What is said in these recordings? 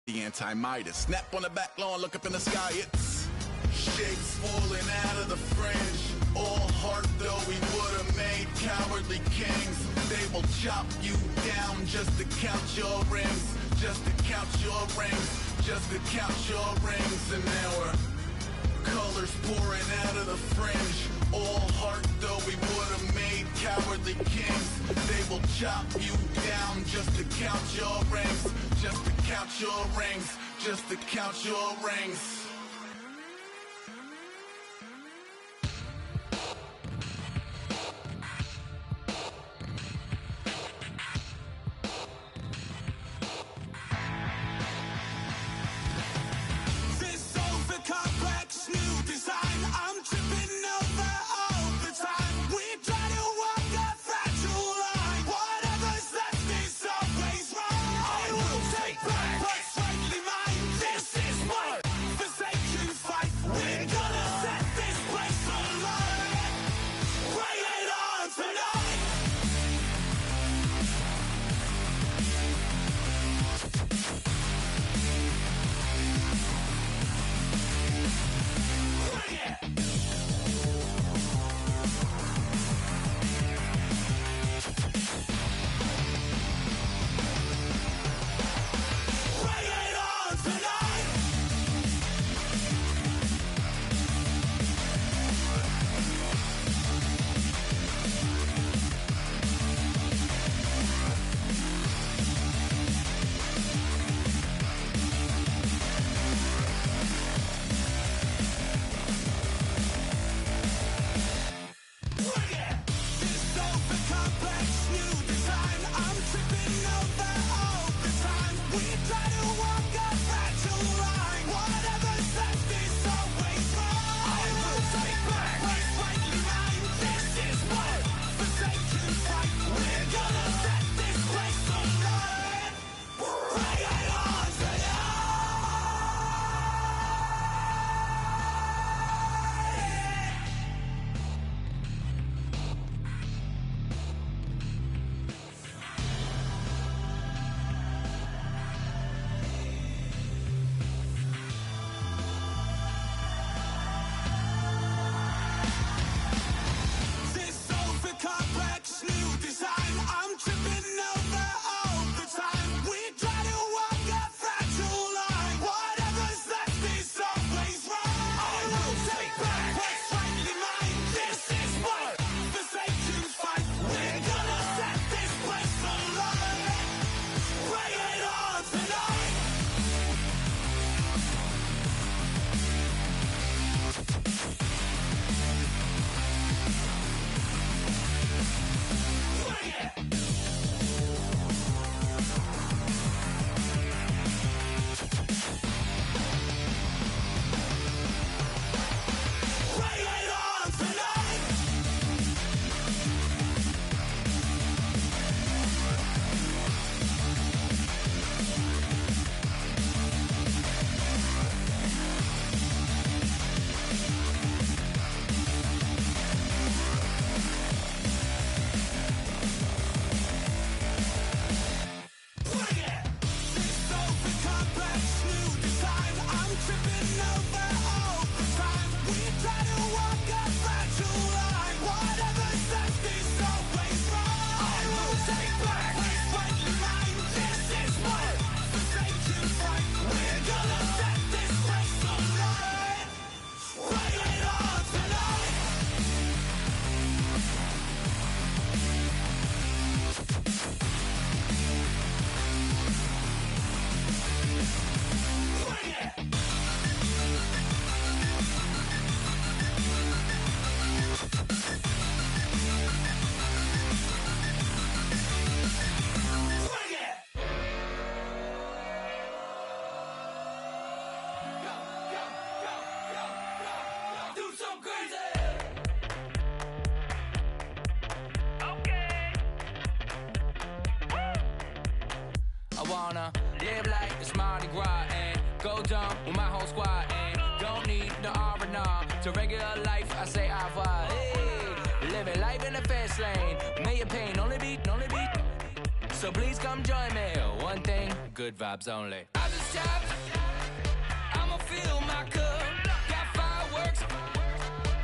The anti-Midas. Snap on the back lawn, look up in the sky, it's shapes falling out of the fringe. All heart though we would've made cowardly kings. They will chop you down just to count your rings. Just to count your rings. Just to count your rings. And now we're colors pouring out of the fringe. All heart though we would've made cowardly kings. They will chop you down just to count your rings. Just to count your rings. Just to count your rings. wanna live like it's Mardi Gras and go dumb with my whole squad and don't need the R&R to regular life. I say au revoir. Hey, living life in the fast lane. May your pain only beat. So please come join me. One thing good vibes only. I just tapped, I'ma fill my cup. Got fireworks,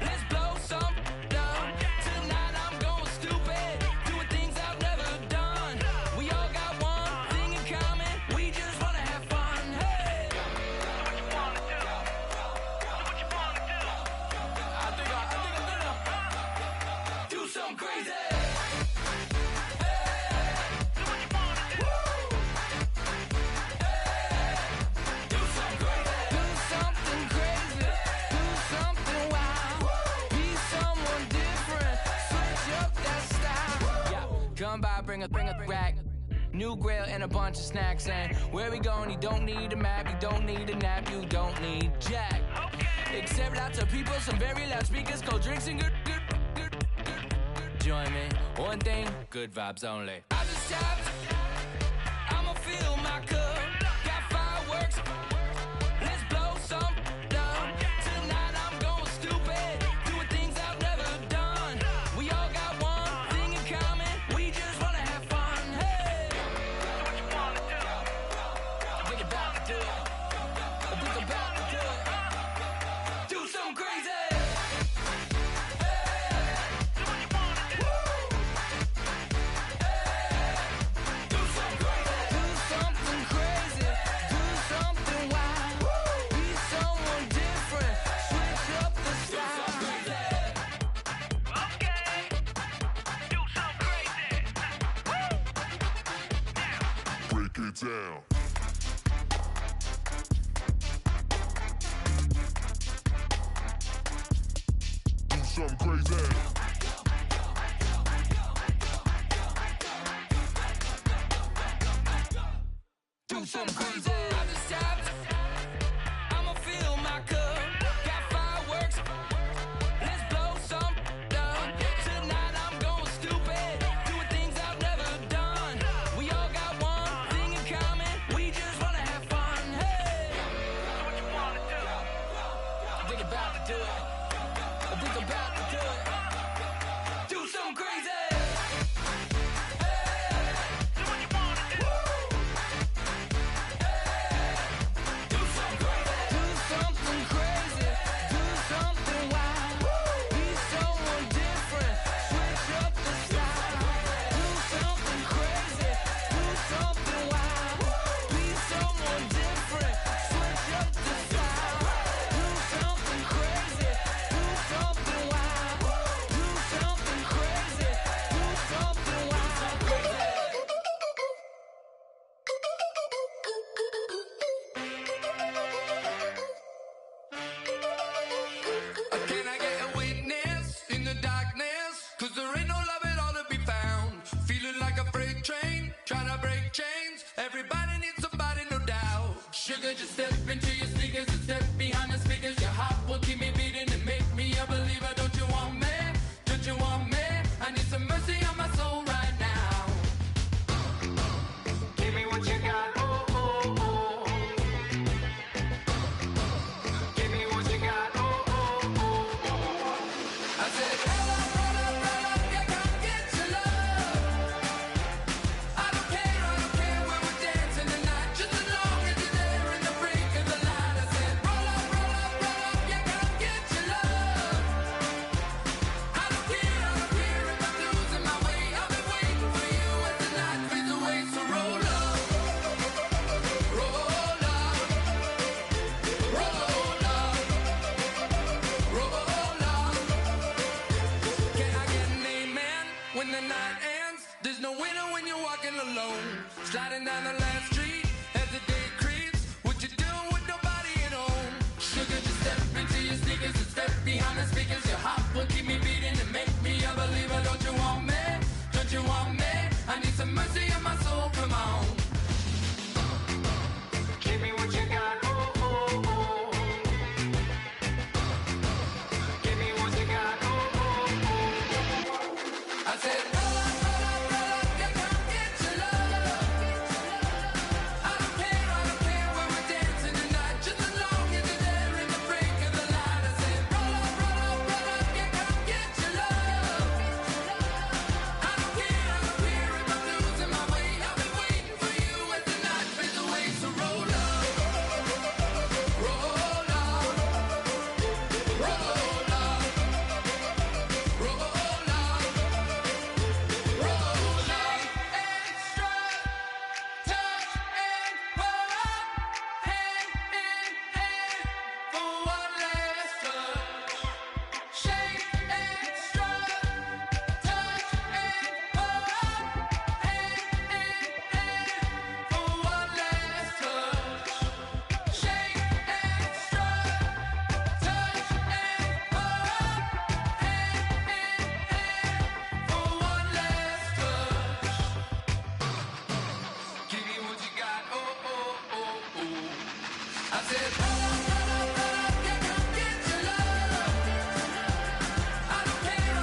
let's blow some down. Tonight I'm going stupid, doing things I've never done. We all got one thing in common, we just wanna have fun. Hey! Do what you wanna do. Do what you wanna do. I think I'm gonna do something crazy. Come by, bring a rack, new grill and a bunch of snacks. And where we going, you don't need a map, you don't need a nap, you don't need jack. Okay. Except lots of people, some very loud speakers, cold drinks and good. Join me, one thing, good vibes only. I just tapped, I'ma fill my cup. Got fireworks, let's blow some down. Tonight I'm going stupid, doing things I've never done. We all got one thing in common, we just wanna have fun. Hey! Do what you wanna do. I think about to do it. I think about to do it. Do something crazy. Down. Do something crazy. Do something crazy. I just tapped, I'ma fill my cup. Got fireworks, let's blow some down. Tonight I'm going stupid, doing things I've never done. We all got one thing in common, we just wanna have fun. Hey! Do what you wanna do. I think about to do it. I think about to do it. Do something crazy. Just step into your sneakers and step behind the speakers. Your heart will keep me beating and make me a believer. Don't you want me? Don't you want me? I need some mercy on my soul right now. Give me what you got. Oh, oh, oh. Give me what you got. Oh, oh, oh, oh. I said, roll up, yeah, come get your love. I don't care when we're dancing tonight. Just as long as you're there in the break of the light. I said, roll up, yeah, come get your love. I don't care if I'm losing my way. I've been waiting for you as the night fades away. So roll up, roll up, roll up, roll up. Can I get an amen when the night ends? There's no winner when you're walking alone. Sliding down the last street as the day creeps. What you doing with nobody at home? Sugar, just step into your sneakers and step behind the speakers. Your heart will keep me beating and make me a believer. Don't you want me? Don't you want me? I need some mercy on my soul, come on. Give me what you got. Oh, oh, oh. Give me what you got. Oh, oh, oh. I said, roll up, yeah, come get your love. I don't care when we're dancing tonight. Just as long as you're there in the break of the light. I said, roll up, yeah, come get your love. said, pull up, yeah, come get your love. I don't care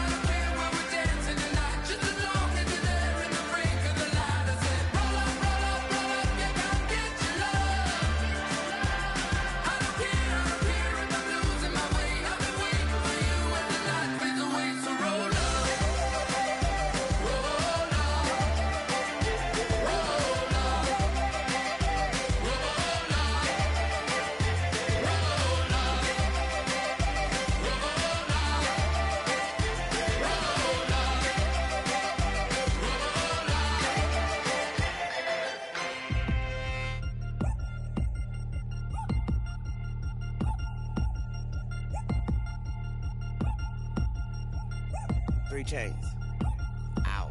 where we're dancing tonight, just as long as you're there in the brink of the light. I said, roll up, yeah, come get your love. I don't care if I'm losing my way. I've been waiting for you as the night fades away. So roll up, roll up, roll Three chains. Ow.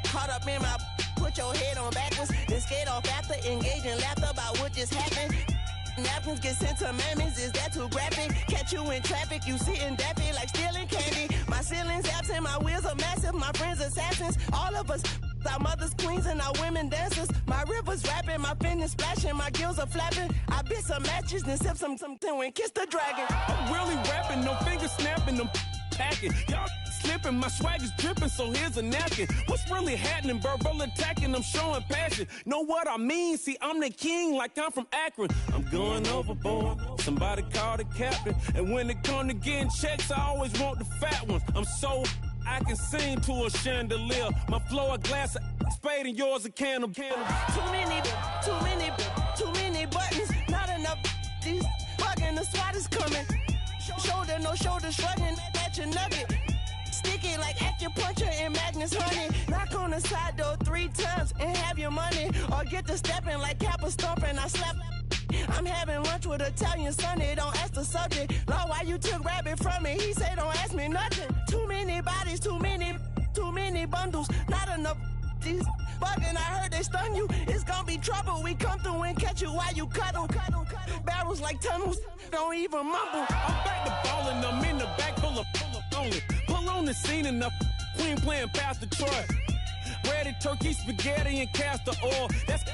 Caught up in my, put your head on backwards, then skate off after, engage in laughter about what just happened. Napkins get sent to mammies, is that too graphic? Catch you in traffic, you sitting daffy like stealing candy. My ceiling's absent, my wheels are massive, my friends assassins. All of us, our mothers queens and our women dancers. My rivers rapping, my fingers splashing, my gills are flapping. I bit some matches, then sip something and kiss the dragon. I'm really rapping, no fingers snapping, them packing. Y'all slipping, my swag is dripping, so here's a napkin. What's really happening? Verbal attacking, I'm showing passion. Know what I mean? See, I'm the king, like I'm from Akron. I'm going overboard. Somebody call the captain. And when it come to getting checks, I always want the fat ones. I'm so I can sing to a chandelier. My flow a glass of spade and yours a can of Too many buttons, not enough. These bugging, the SWAT is coming. Shoulder, no shoulder shrugging at your nugget. Sticky like acupuncture in Magnus honey. Knock on the side door 3 times and have your money. Or get to stepping like Kappa stomping. I slap. I'm having lunch with Italian Sonny. Don't ask the subject. Lord, why you took rabbit from me? He said don't ask me nothing. Too many bodies, too many bundles. Not enough. These bugging, I heard they stung you. It's gonna be trouble. We come through and catch you while you cuddle. Barrels like tunnels. Don't even mumble. I'm back to ballin', I'm in the back full of only. Pull on the scene enough. Queen playing Pastor Troy. Ready turkey, spaghetti, and castor oil. That's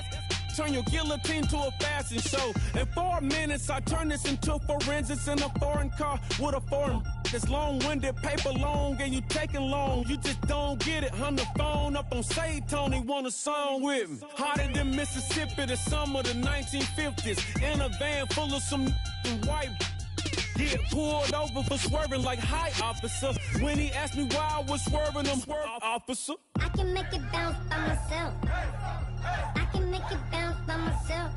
turn your guillotine to a fashion show. In 4 minutes, I turn this into forensics in a foreign car with a foreign. It's long-winded, paper long, and you taking long. You just don't get it. On the phone up on Say Tony, want a song with me. Hotter than Mississippi, the summer of the 1950s. In a van full of some white. Get pulled over for swerving like hi, officer. When he asked me why I was swerving, I'm officer. I can make it bounce by myself. I can make it bounce by myself.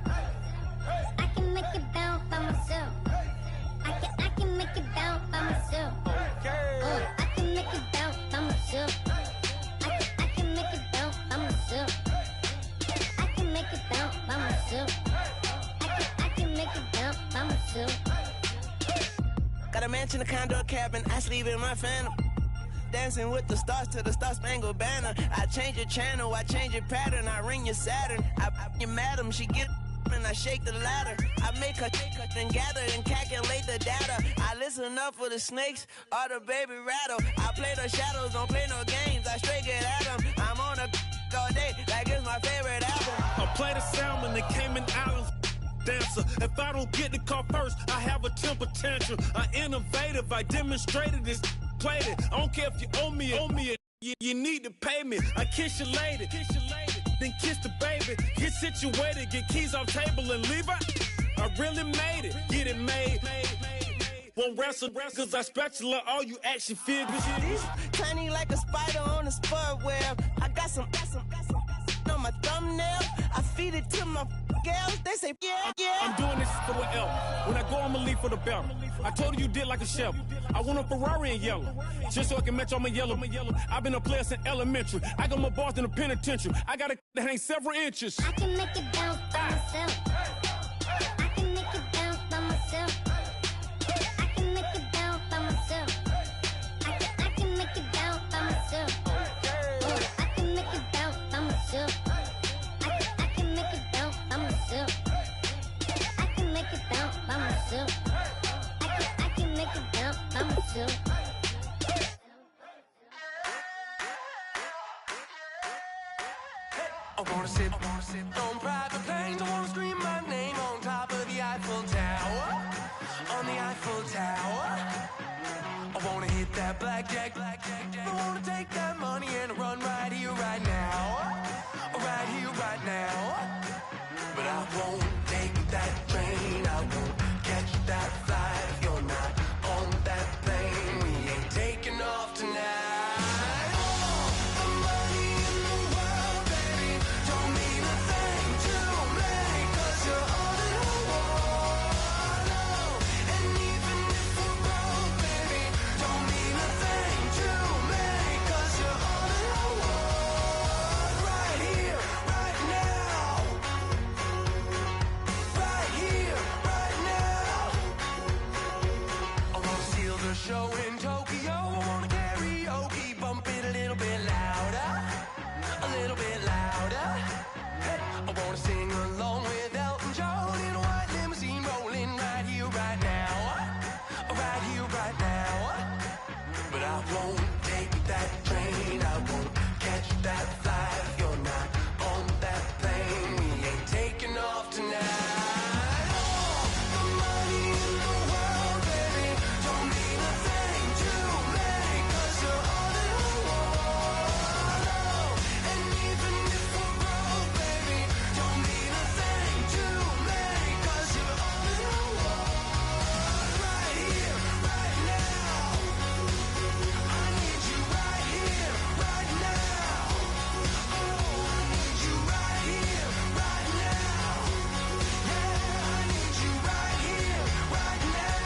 I can make it bounce by myself. I can make it bounce by myself. I can make it bounce by myself. I can make it bounce by myself. I can make it bounce by myself. I can make it bounce by myself. Got a mansion, a condo, a cabin. I sleep in my phantom. Dancing with the stars to the Star-Spangled Banner. I change your channel, I change your pattern. I ring your Saturn. I your madam, she get and I shake the ladder. I make her then gather and calculate the data. I listen up for the snakes or the baby rattle. I play the shadows, don't play no games. I straight get at them. I'm on a all day like it's my favorite album. I play the salmon, the Cayman Islands dancer. If I don't get the car first, I have a temper tantrum. I innovative, I demonstrated this, played it. I don't care if you owe me it. You need to pay me. I kiss your lady, then kiss the baby. Get situated, get keys off table and leave her. I really made it, get it made. Won't wrestle, cause I spatula all you action figures. Tiny like a spider on a spud web. I got some on my thumbnail. I feed it to my girls. They say, yeah. I'm doing this for the L. When I go, I'ma leave for the belt. I told you did like a chef. I want a Ferrari in yellow, just so I can match all my yellow. I've been a player since elementary. I got my bars in the penitentiary. I got a that hang several inches. I can make it bounce by myself. I can make it bounce by myself. I can make it bounce by myself. I can make it bounce by myself. I can make it bounce by myself. I can make it bounce by myself. I can make it bounce by myself. I can make it bounce by myself. I wanna sit on private planes. I wanna scream my name on top of the blackjack. I wanna take that money and run right here, right now. Right here, right now. But I won't take that train, I won't catch that flight if you're not on that plane. We ain't taking off tonight. All the money in the world, baby, don't mean a thing to me, 'cause you're all that I want. Oh, and even if we're broke, baby, don't mean a thing to me, 'cause you're all that I want. Right here, right now. Right here, right now. I wanna steal the show in Tokyo. I wanna karaoke, bump it a little bit louder, a little bit louder. Hey, I wanna sing along with Elton John in a white limousine, rolling right here, right now, right here, right now. But I won't take that train, I won't catch that flight if you're not on that plane. We ain't taking off tonight. All the money in the world, baby, don't mean a thing to me, 'cause you're all that I want. Oh, and even if we're broke, baby, don't mean a thing to me, 'cause you're all that I want. Right here, right now. I need you right here, right now. Oh, I need you right here, right now. Yeah, I need you right here, right now.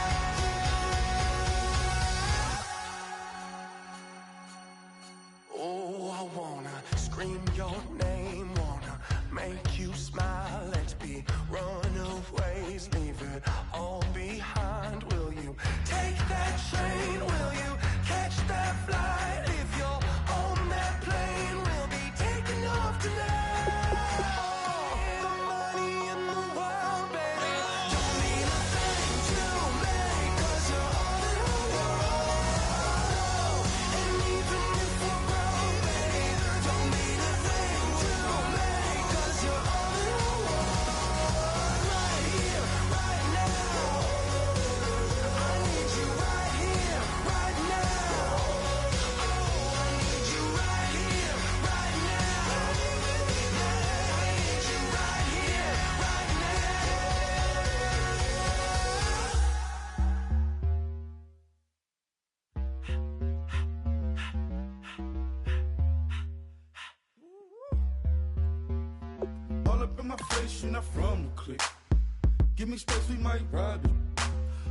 Oh, I wanna scream your name, wanna make you smile. Let's be runaways, leave it all behind. Will you take that train? Will you catch that flight? If you're on that plane, we'll be taking off tonight. All the money in the world, baby, don't mean a thing to me, 'cause you're all that I want. And even if we're broke, baby, don't mean a thing to me, 'cause you're all that I want. Right here, right now. I need you right here, right now. Oh, I need you right here, right now. Yeah, I need you right here, right All up in my face, you're not from the clique. Give me space, we might ride it.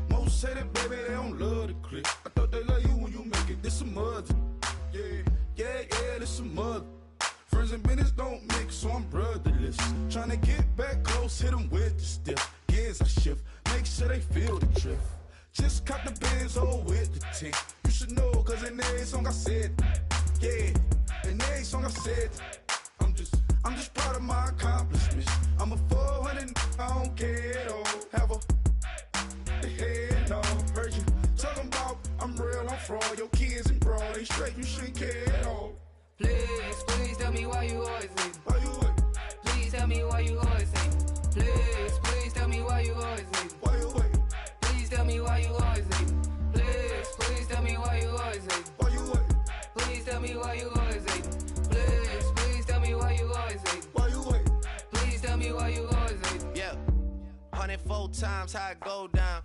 Most say that, baby, they don't love the clique. I thought they love you when you make it. This some mother. Yeah, yeah, yeah, this some mother. Friends and business don't mix, so I'm brotherless. Tryna get back close, hit them with the stiff. Gears I shift, make sure they feel the drift. Just cop the Benz, oh, with the tick. You should know, 'cause in every song I said, yeah, in every song I said, I'm just proud of my accomplishments. I'm a 400, I don't care at all. Have a head, no. Heard you talking about I'm real, I'm fraud. Your kids and broad, they straight, you shouldn't care at all. Please, please tell me why you always leave. Why you wait? Please tell me why you always leave. Please, please tell me why you always leave. Why you wait? Please tell me why you always leave. Please, please tell me why you always leave. Why you wait? Please tell me why you always leave. Please, please tell me why you always leave. Why you wait? Please tell me why you always leave. Yeah, 104 times how it go down.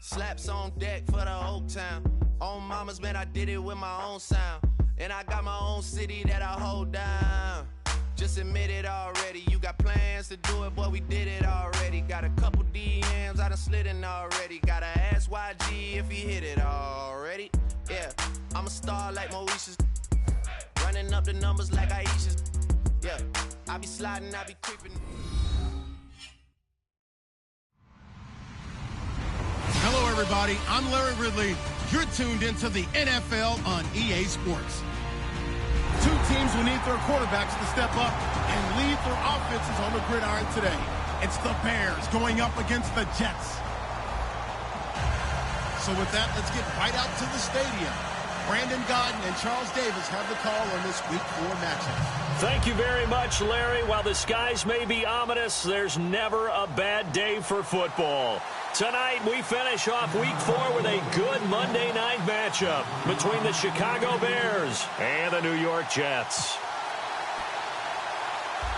Slaps on deck for the whole town. On mamas, man, I did it with my own sound. And I got my own city that I hold down. Just admit it already. You got plans to do it, boy, we did it already. Got a couple DMs, I done slid in already. Gotta ask YG if he hit it already. Yeah, I'm a star like Moesha's. Running up the numbers like Aisha's. Yeah, I be sliding, I be creeping. Hello, everybody. I'm Larry Ridley. You're tuned into the NFL on EA Sports. Two teams will need their quarterbacks to step up and lead their offenses on the gridiron today. It's the Bears going up against the Jets. So with that, let's get right out to the stadium. Brandon Godden and Charles Davis have the call on this Week 4 matchup. Thank you very much, Larry. While the skies may be ominous, there's never a bad day for football. Tonight, we finish off Week 4 with a good Monday night matchup between the Chicago Bears and the New York Jets.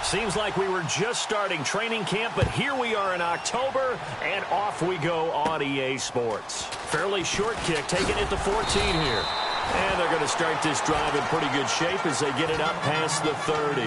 Seems like we were just starting training camp, but here we are in October, and off we go on EA Sports. Fairly short kick, taking it to 14 here. And they're going to start this drive in pretty good shape as they get it up past the 30.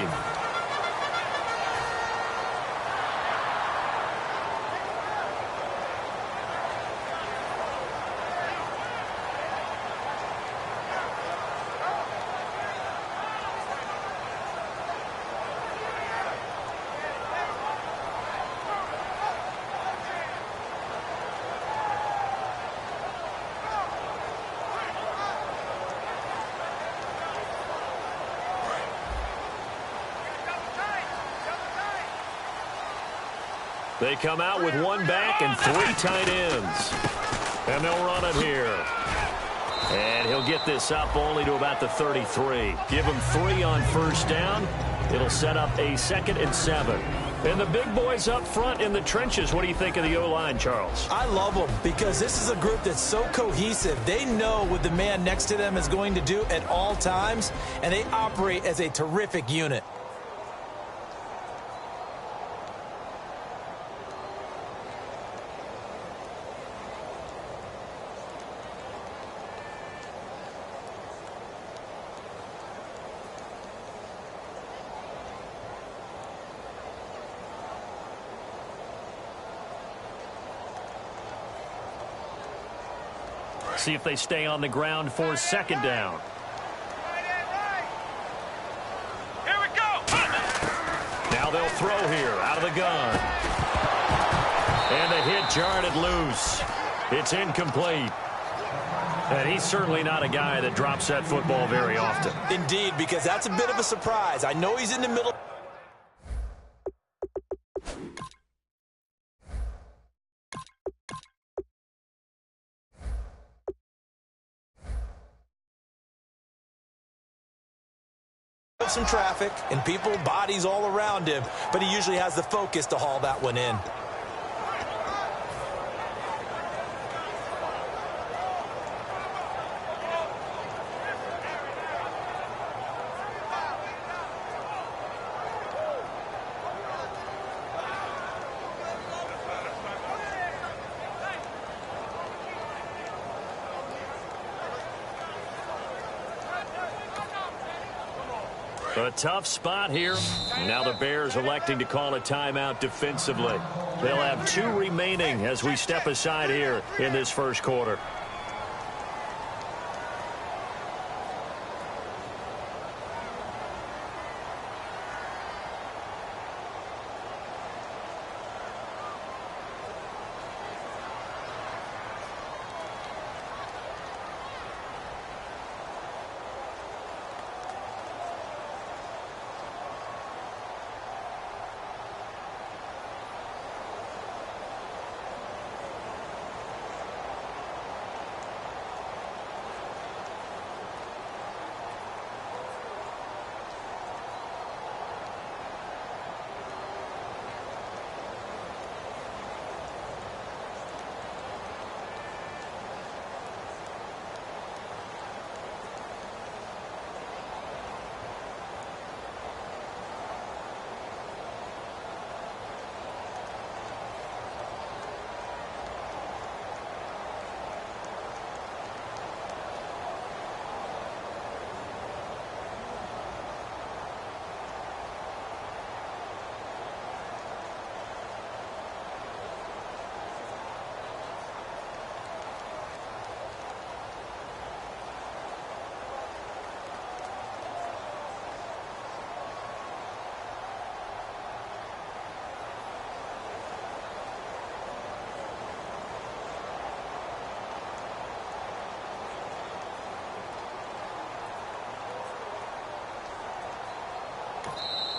They come out with one back and 3 tight ends. And they'll run it here. And he'll get this up only to about the 33. Give him 3 on first down. It'll set up a 2nd and 7. And the big boys up front in the trenches. What do you think of the O-line, Charles? I love them because this is a group that's so cohesive. They know what the man next to them is going to do at all times, and they operate as a terrific unit. See if they stay on the ground for 2nd down. Here we go. Now they'll throw here out of the gun. And the hit jarred it loose. It's incomplete. And he's certainly not a guy that drops that football very often. Indeed, because that's a bit of a surprise. I know he's in the middle. Some traffic and people, bodies all around him, but he usually has the focus to haul that one in. A tough spot here. Now the Bears electing to call a timeout defensively. They'll have 2 remaining as we step aside here in this first quarter.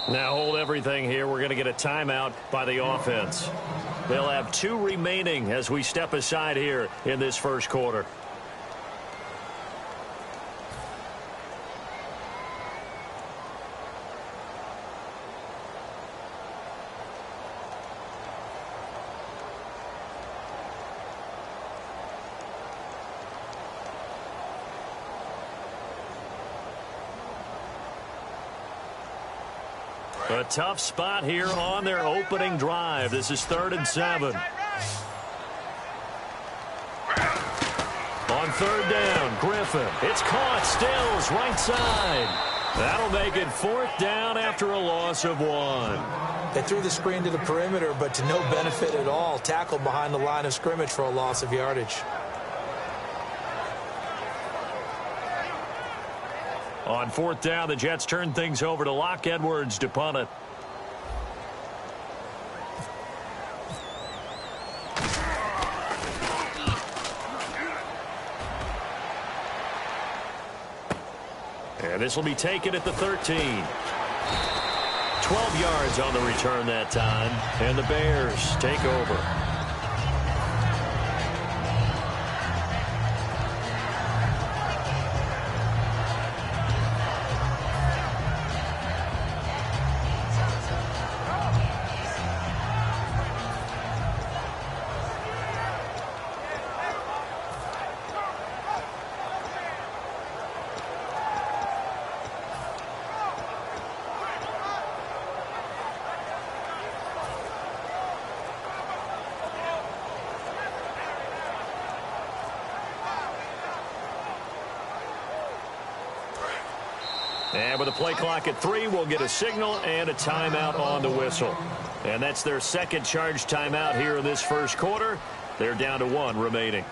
Now hold everything here. We're going to get a timeout by the offense. They'll have 2 remaining as we step aside here in this first quarter. A tough spot here on their opening drive. This is 3rd and 7. On 3rd down, Griffin. It's caught. Stills, right side. That'll make it 4th down after a loss of 1. They threw the screen to the perimeter, but to no benefit at all. Tackled behind the line of scrimmage for a loss of yardage. On 4th down, the Jets turn things over to Locke Edwards to punt it. And this will be taken at the 13. 12 yards on the return that time. And the Bears take over. And with a play clock at 3, we'll get a signal and a timeout on the whistle. And that's their second charge timeout here in this first quarter. They're down to 1 remaining.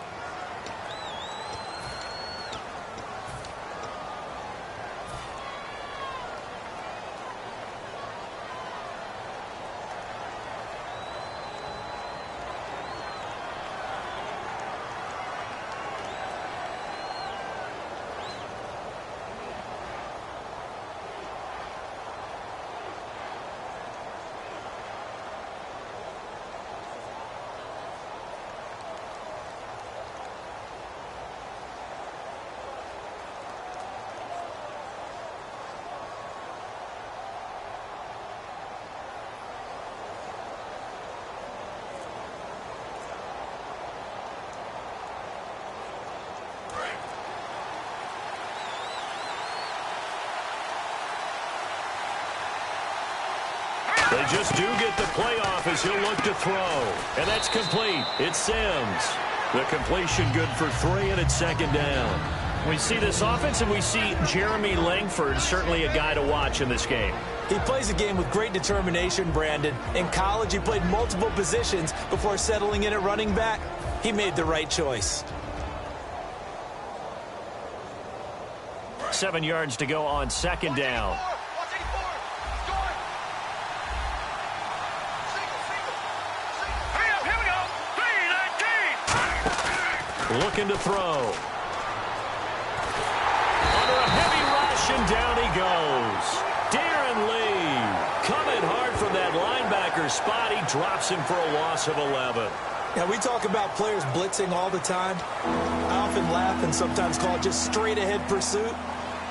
They just do get the playoff as he'll look to throw. And that's complete. It's Sims. The completion good for 3, and it's 2nd down. We see this offense, and we see Jeremy Langford, certainly a guy to watch in this game. He plays a game with great determination, Brandon. In college, he played multiple positions before settling in at running back. He made the right choice. 7 yards to go on 2nd down. Looking to throw. Under a heavy rush, and down he goes. Darren Lee coming hard from that linebacker spot. He drops him for a loss of 11. Now, we talk about players blitzing all the time. I often laugh and sometimes call it just straight-ahead pursuit.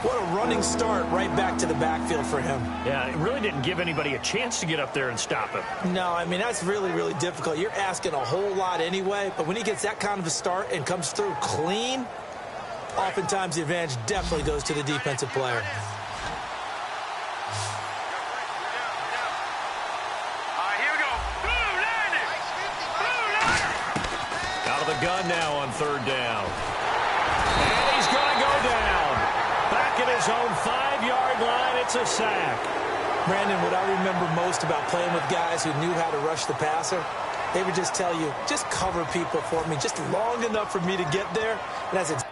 What a running start right back to the backfield for him. Yeah, it really didn't give anybody a chance to get up there and stop him. No, I mean, that's really, really difficult. You're asking a whole lot anyway, but when he gets that kind of a start and comes through clean, oftentimes the advantage definitely goes to the defensive player. Out of the gun now on 3rd down. And he's going to go down. Back at his own 5-yard line, it's a sack. Brandon, what I remember most about playing with guys who knew how to rush the passer, they would just tell you, just cover people for me, just long enough for me to get there. And that's exactly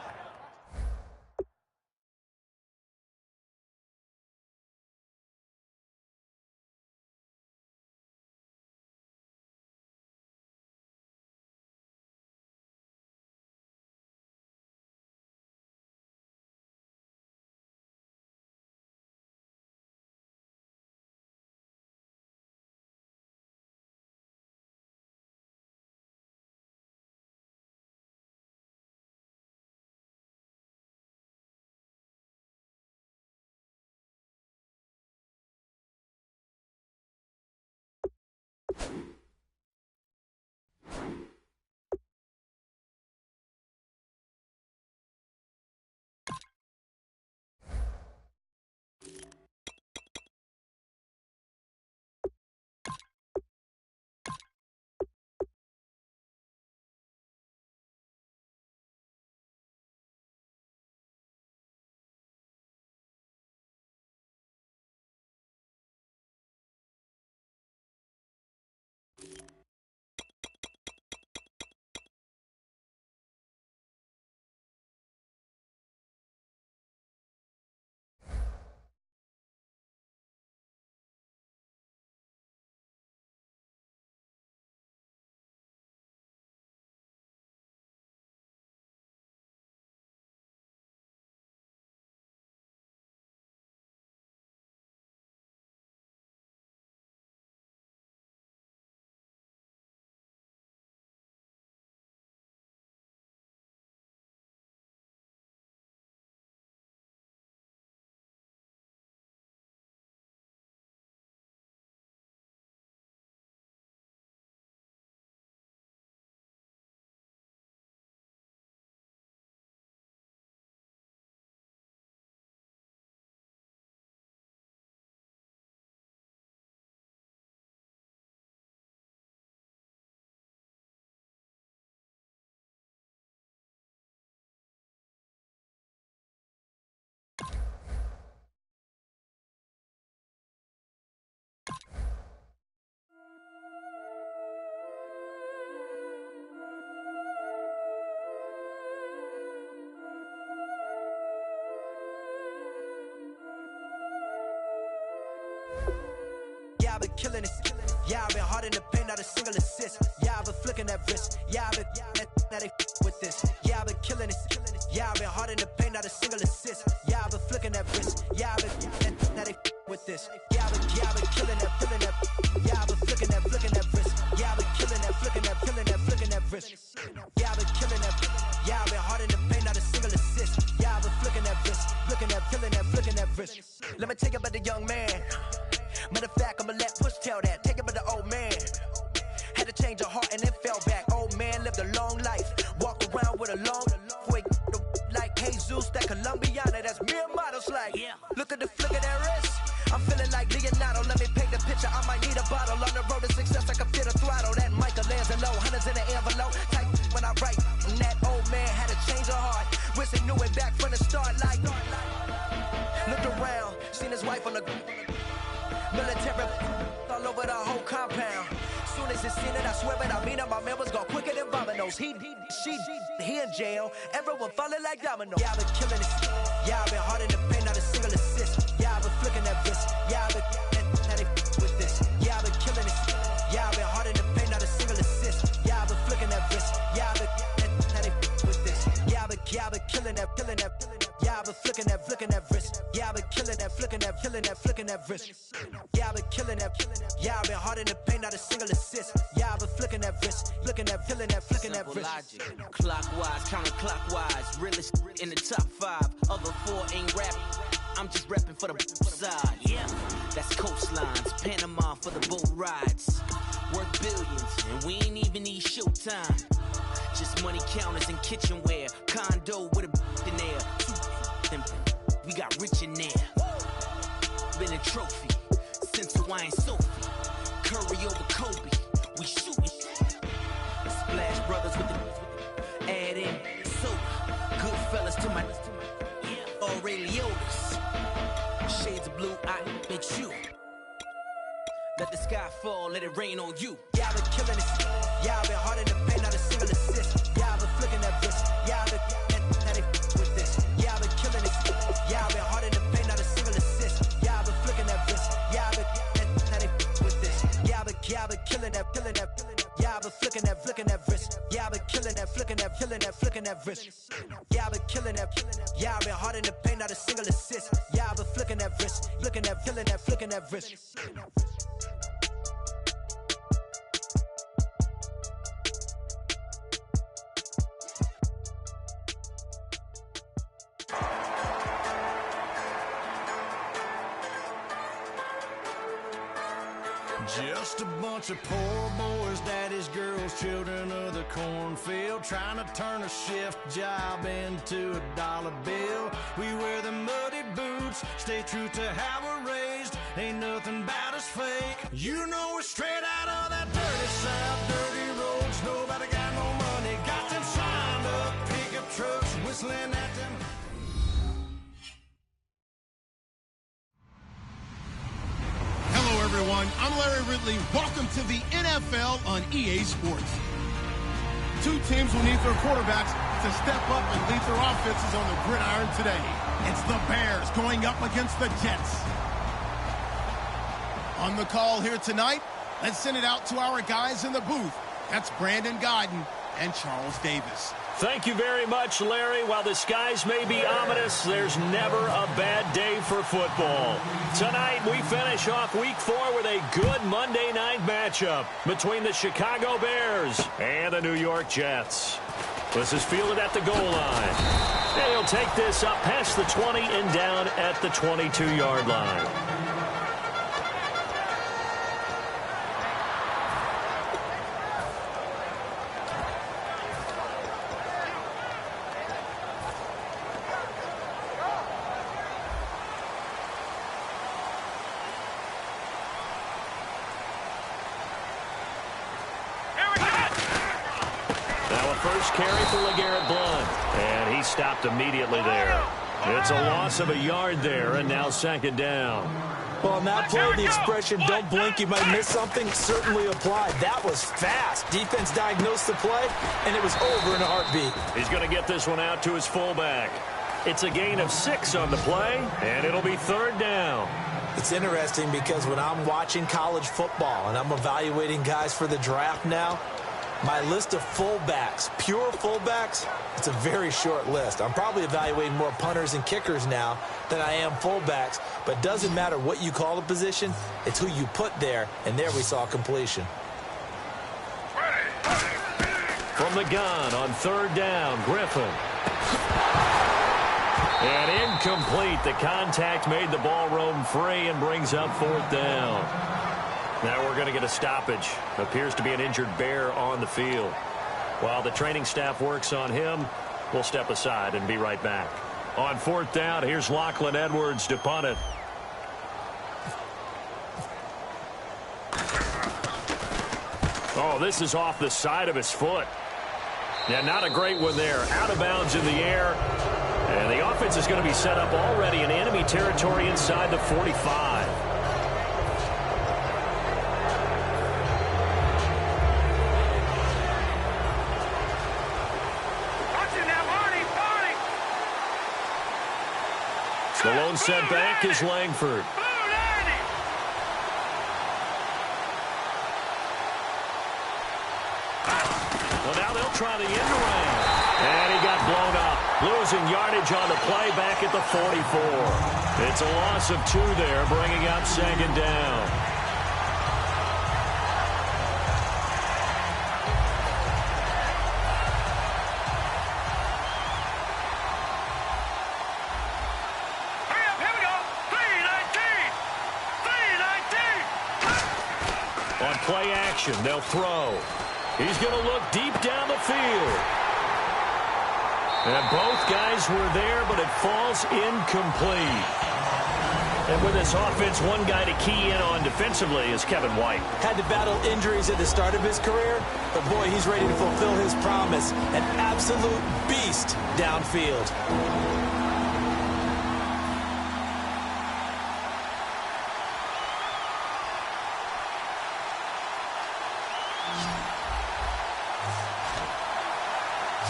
Yeah, I've been killing it. Yeah, I've been hard in the paint, not a single assist. Yeah, I've been flicking that wrist. Yeah, I've been now they with this. Yeah, I've been killing it. Yeah, I've been hard in the paint, not a single assist. Yeah, I've been flicking that wrist. Yeah, I've been now they with this. Yeah, I've been killing that. Yeah, I've been flicking that wrist. Yeah, I've been killing that, flicking that wrist. Yeah, I've been killing that. Yeah, I've been hard in the paint, not a single assist. Yeah, I've been flicking that wrist, flicking that wrist. Let me take it about the young man. Matter of fact, I'ma let Push tell that. Take it by the old man. Had to change her heart and then fell back. Old man lived a long life. Walked around with a long quick like Jesus, that Colombiana, that's mere models like. Look at the flick of that wrist. I'm feeling like Leonardo. Let me paint the picture. I might need a bottle. On the road to success, I can feel the throttle. That Michelangelo, hundreds in the envelope. Type when I write. And that old man had to change her heart. Wish he knew it back from the start. Like, looked around, seen his wife on the military all over the whole compound. Soon as he seen it, I swear it, I mean it, my man was gone quicker than Domino's. He in jail, everyone falling like dominoes. Yeah, I've been killing it. Yeah, I've been hard in the paint, not a single assist. Yeah, I've been flicking that wrist. Yeah, I've been now they with this. Yeah, I've been killing it. Yeah, I've been hard in the paint, not a single assist. Yeah, I've been flicking that wrist. Yeah, I've been now they with this. Yeah, I've been killing that. Yeah, I've been flicking that wrist. Yeah, I've been killing that, flicking that wrist. Yeah, I've been killing that. Yeah, I've been hard in the paint, not a single assist. Yeah, I've been flicking that wrist, flicking that wrist. Logic, clockwise, counterclockwise, realest in the top 5. Other 4 ain't rapping. I'm just repping for the side. Yeah, that's coastlines, Panama for the boat rides. Worth billions, and we ain't even need showtime. Just money counters and kitchenware. Condo with a in there. We got rich in there. Been a trophy since Hawaiian Sophie. Curry over Kobe. We shootin'. Splash Brothers with the add in soda. Good fellas to my Aureliotas. Shades of blue, I make you. Let the sky fall, let it rain on you. Yeah, I've been killing it. Yeah, I've been hard in the paint, not a single assist. Yeah, I've been flicking that wrist. Yeah, I've been now they with this. Yeah, I've been killing it. Yeah, I've been hard in the paint, not a single assist. Yeah, I've been flicking that wrist. Yeah, I've been now they with this. Yeah, I've been killing that. Yeah, I've been flicking that wrist. Yeah, I've been killing that, flicking that wrist. Yeah, I've been killing that. Yeah, I've been hard in the paint, not a single assist. Yeah, I've been flicking that wrist, flicking that wrist. Just a bunch of poor boys, daddies, girls, children of the cornfield, trying to turn a shift job into a dollar bill. We wear the muddy boots, stay true to how we're raised. Ain't nothing about us fake. You know we're straight out of that dirty south, dirty roads. Nobody got no money, got them signed up pickup trucks, whistling at them. Everyone, I'm Larry Ridley. Welcome to the NFL on EA Sports. 2 teams will need their quarterbacks to step up and lead their offenses on the gridiron today. It's the Bears going up against the Jets. On the call here tonight, let's send it out to our guys in the booth. That's Brandon Godden and Charles Davis. Thank you very much, Larry. While the skies may be ominous, there's never a bad day for football. Tonight, we finish off Week 4 with a good Monday night matchup between the Chicago Bears and the New York Jets. This is fielded at the goal line. And he'll take this up past the 20 and down at the 22-yard line. First carry for LeGarrette Blount, and he stopped immediately there. It's a loss of a yard there, and now 2nd down. Well, on that play, the expression, don't blink, you might miss something, certainly applied. That was fast. Defense diagnosed the play, and it was over in a heartbeat. He's going to get this one out to his fullback. It's a gain of 6 on the play, and it'll be 3rd down. It's interesting because when I'm watching college football and I'm evaluating guys for the draft now, my list of fullbacks, pure fullbacks, it's a very short list. I'm probably evaluating more punters and kickers now than I am fullbacks, but it doesn't matter what you call the position, it's who you put there, and there we saw completion. From the gun on 3rd down, Griffin. And incomplete. The contact made the ball roam free and brings up 4th down. Now we're going to get a stoppage. Appears to be an injured Bear on the field. While the training staff works on him, we'll step aside and be right back. On 4th down, here's Lachlan Edwards to punt it. Oh, this is off the side of his foot. Yeah, not a great one there. Out of bounds in the air. And the offense is going to be set up already in enemy territory inside the 45. The lone setback is Langford. Well, now they'll try the end around. And he got blown up. Losing yardage on the play back at the 44. It's a loss of 2 there, bringing up 2nd down. Here we go. 3-19. On play action, they'll throw. He's going to look deep down the field. And both guys were there, but it falls incomplete. And with this offense, one guy to key in on defensively is Kevin White. Had to battle injuries at the start of his career, but boy, he's ready to fulfill his promise. An absolute beast downfield.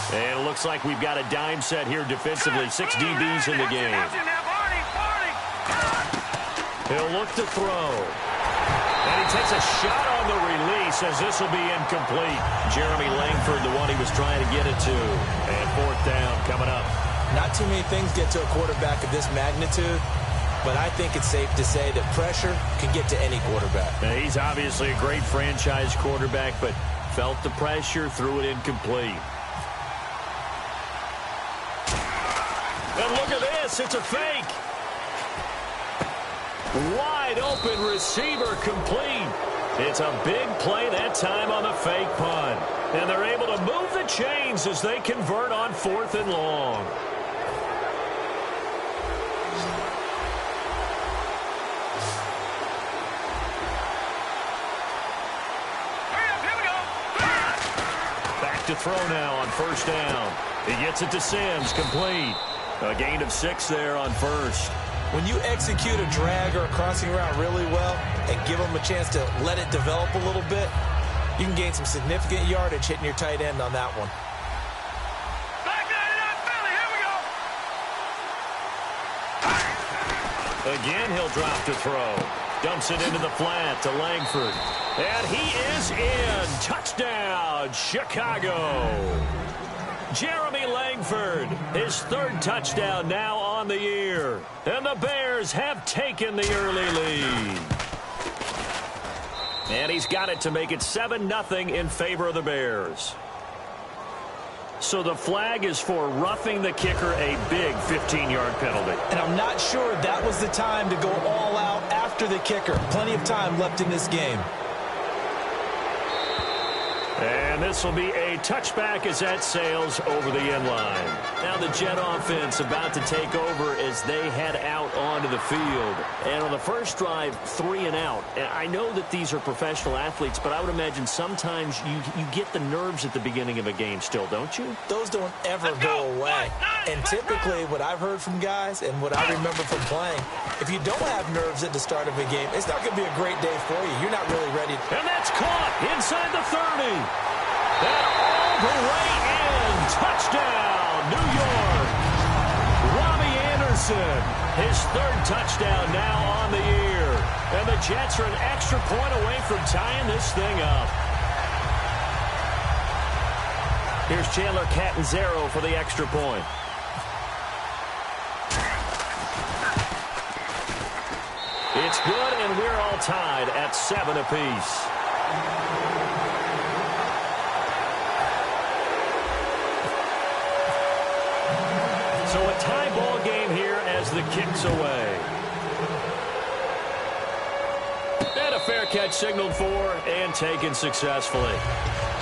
And it looks like we've got a dime set here defensively. 6 DBs in the game. He'll look to throw. And he takes a shot on the release as this will be incomplete. Jeremy Langford, the one he was trying to get it to. And 4th down coming up. Not too many things get to a quarterback of this magnitude, but I think it's safe to say that pressure can get to any quarterback. Now, he's obviously a great franchise quarterback, but felt the pressure, threw it incomplete. And look at this, it's a fake. Wide open receiver complete. It's a big play that time on the fake punt. And they're able to move the chains as they convert on 4th and long. Back to throw now on 1st down. He gets it to Sims, complete. A gain of 6 there on 1st. When you execute a drag or a crossing route really well and give them a chance to let it develop a little bit, you can gain some significant yardage hitting your tight end on that one. Again, he'll drop to throw. Dumps it into the flat to Langford. And he is in. Touchdown, Chicago. Jeremy Langford, his 3rd touchdown now on the year. And the Bears have taken the early lead. And he's got it to make it 7-0 in favor of the Bears. So the flag is for roughing the kicker, a big 15-yard penalty. And I'm not sure that was the time to go all out after the kicker. Plenty of time left in this game. And this will be a touchback as that sails over the end line. Now the Jet offense about to take over as they head out onto the field. And on the first drive, 3 and out. And I know that these are professional athletes, but I would imagine sometimes you get the nerves at the beginning of a game still, don't you? Those don't ever go away. And typically what I've heard from guys and what I remember from playing, if you don't have nerves at the start of a game, it's not going to be a great day for you. You're not really ready. And that's caught inside the 30. And all the way in. Touchdown, New York. Robbie Anderson, his 3rd touchdown now on the year. Jets are an extra point away from tying this thing up. Here's Chandler Catanzaro for the extra point. It's good, and we're all tied at 7 apiece. So a tie ball game here as the kick's away. And a fair catch signaled for and taken successfully.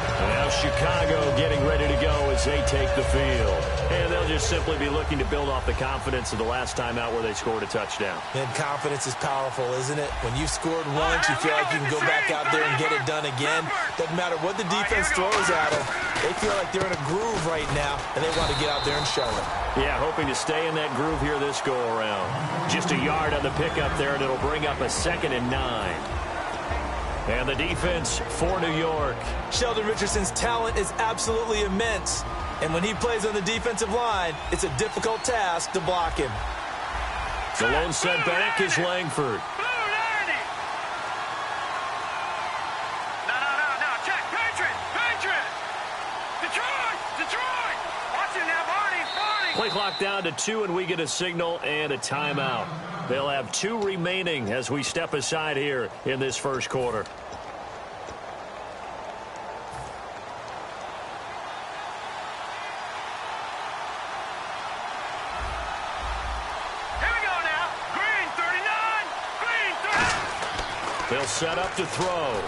And now Chicago getting ready to go as they take the field. And they'll just simply be looking to build off the confidence of the last time out where they scored a touchdown. And confidence is powerful, isn't it? When you've scored once, you feel like you can go back out there and get it done again. Doesn't matter what the defense throws at them. They feel like they're in a groove right now, and they want to get out there and show it. Yeah, hoping to stay in that groove here this go-around. Just a yard on the pickup there, and it'll bring up a 2nd and 9. And the defense for New York. Sheldon Richardson's talent is absolutely immense. And when he plays on the defensive line, it's a difficult task to block him. The lone setback is Langford. No, check. Patriot. Detroit. Watch it now, Barney. Play clock down to 2, and we get a signal and a timeout. They'll have 2 remaining as we step aside here in this first quarter. Here we go now. Green 39. They'll set up to throw.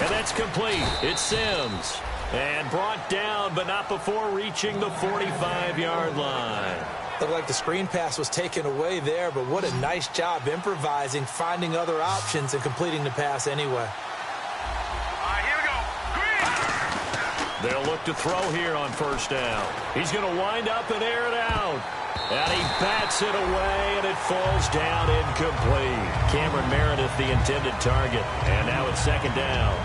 And that's complete. It's Sims. And brought down, but not before reaching the 45-yard line. Looked like the screen pass was taken away there, but what a nice job improvising, finding other options, and completing the pass anyway. All right, here we go. Green. They'll look to throw here on first down. He's going to wind up and air it out. And he bats it away, and it falls down incomplete. Cameron Meredith, the intended target. And now it's 2nd down.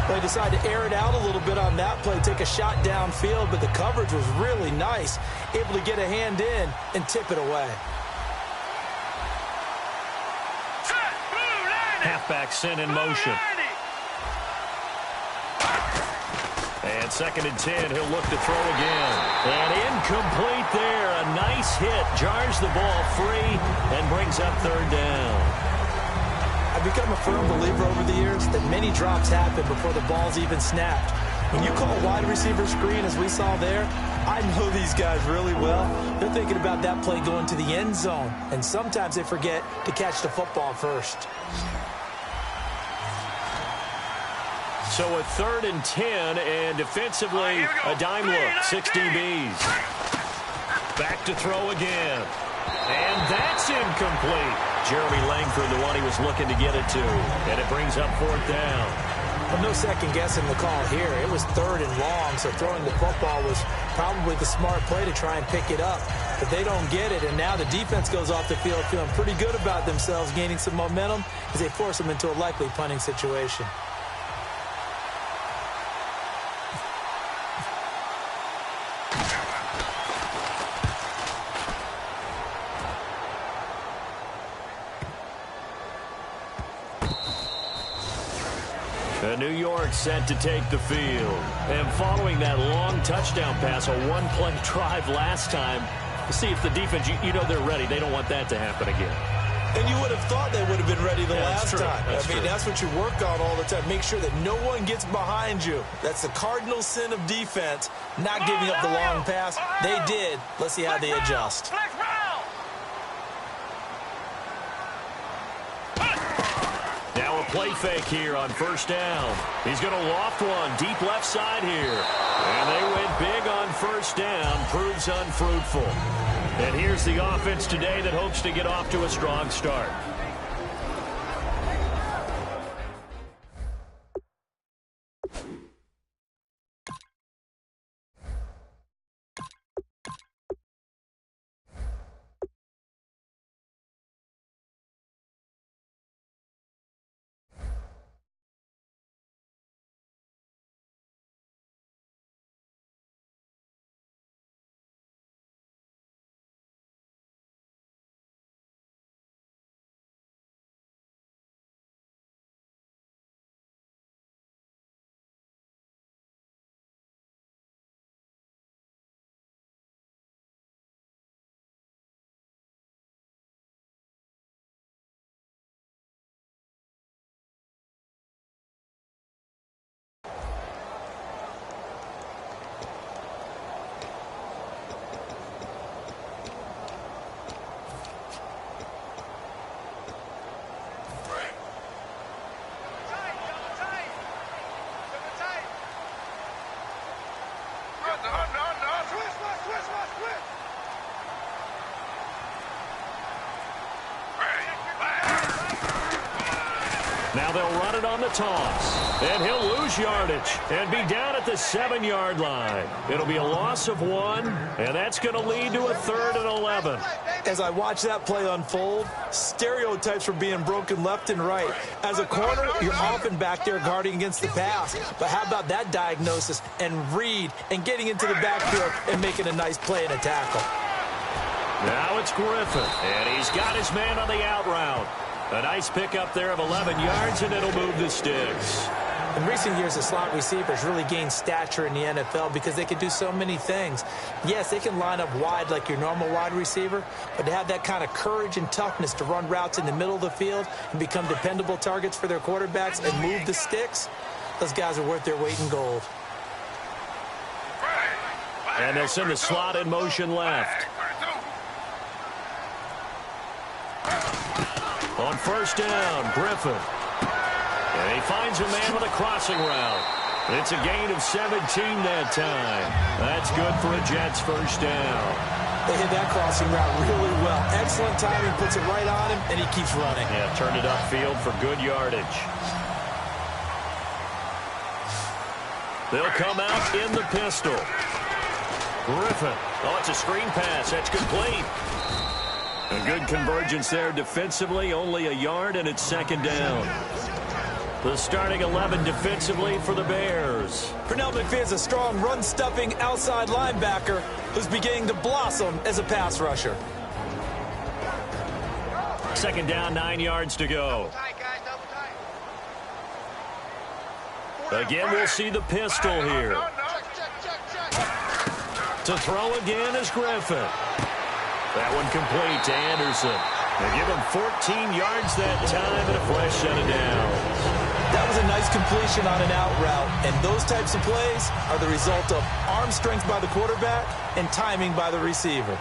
They decided to air it out a little bit on that play, take a shot downfield, but the coverage was really nice, able to get a hand in and tip it away. Halfback sent in motion. And 2nd and 10, he'll look to throw again. And incomplete there. A nice hit, jars the ball free, and brings up 3rd down. I've become a firm believer over the years that many drops happen before the ball's even snapped. When you call a wide receiver screen, as we saw there, I know these guys really well. They're thinking about that play going to the end zone, and sometimes they forget to catch the football first. So a 3rd and 10, and defensively, a dime look, 6 DBs. Back to throw again. And that's incomplete. Jeremy Langford, the one he was looking to get it to. And it brings up 4th down. Well, no second guessing the call here. It was 3rd and long, so throwing the football was probably the smart play to try and pick it up. But they don't get it, and now the defense goes off the field feeling pretty good about themselves, gaining some momentum as they force them into a likely punting situation. New York set to take the field. And following that long touchdown pass, a one-play drive last time, to see if the defense, you know they're ready. They don't want that to happen again. And you would have thought they would have been ready the last time. I mean, that's what you work on all the time. Make sure that no one gets behind you. That's the cardinal sin of defense, not giving up the long pass. They did. Let's see how they adjust. Now a play fake here on first down. He's going to loft one deep left side here. And they went big on first down. Proves unfruitful. And here's the offense today that hopes to get off to a strong start. Now they'll run it on the toss. And he'll lose yardage and be down at the 7-yard line. It'll be a loss of 1, and that's going to lead to a 3rd and 11. As I watch that play unfold, stereotypes were being broken left and right. As a corner, you're often back there guarding against the pass. But how about that diagnosis and read and getting into the backfield and making a nice play and a tackle? Now it's Griffin, and he's got his man on the out route. A nice pickup there of 11 yards, and it'll move the sticks. In recent years, the slot receivers really gained stature in the NFL because they can do so many things. Yes, they can line up wide like your normal wide receiver, but to have that kind of courage and toughness to run routes in the middle of the field and become dependable targets for their quarterbacks and move the sticks, those guys are worth their weight in gold. And they'll send the slot in motion left. On first down, Griffin. And he finds a man with a crossing route. It's a gain of 17 that time. That's good for a Jets first down. They hit that crossing route really well. Excellent timing, puts it right on him, and he keeps running. Yeah, turned it upfield for good yardage. They'll come out in the pistol. Griffin. Oh, it's a screen pass. That's complete. A good convergence there defensively, only a yard, and it's 2nd down. The starting 11 defensively for the Bears. Pernell McPhee's a strong run-stuffing outside linebacker who's beginning to blossom as a pass rusher. 2nd down, 9 yards to go. Again, we'll see the pistol here. To throw again is Griffin. That one complete to Anderson. They give him 14 yards that time and a fresh set of downs. That was a nice completion on an out route, and those types of plays are the result of arm strength by the quarterback and timing by the receiver.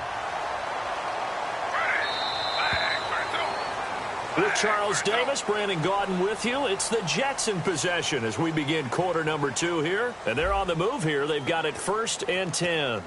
With Charles Davis, Brandon Gaudin with you. It's the Jets in possession as we begin quarter number 2 here. And they're on the move here. They've got it 1st and 10.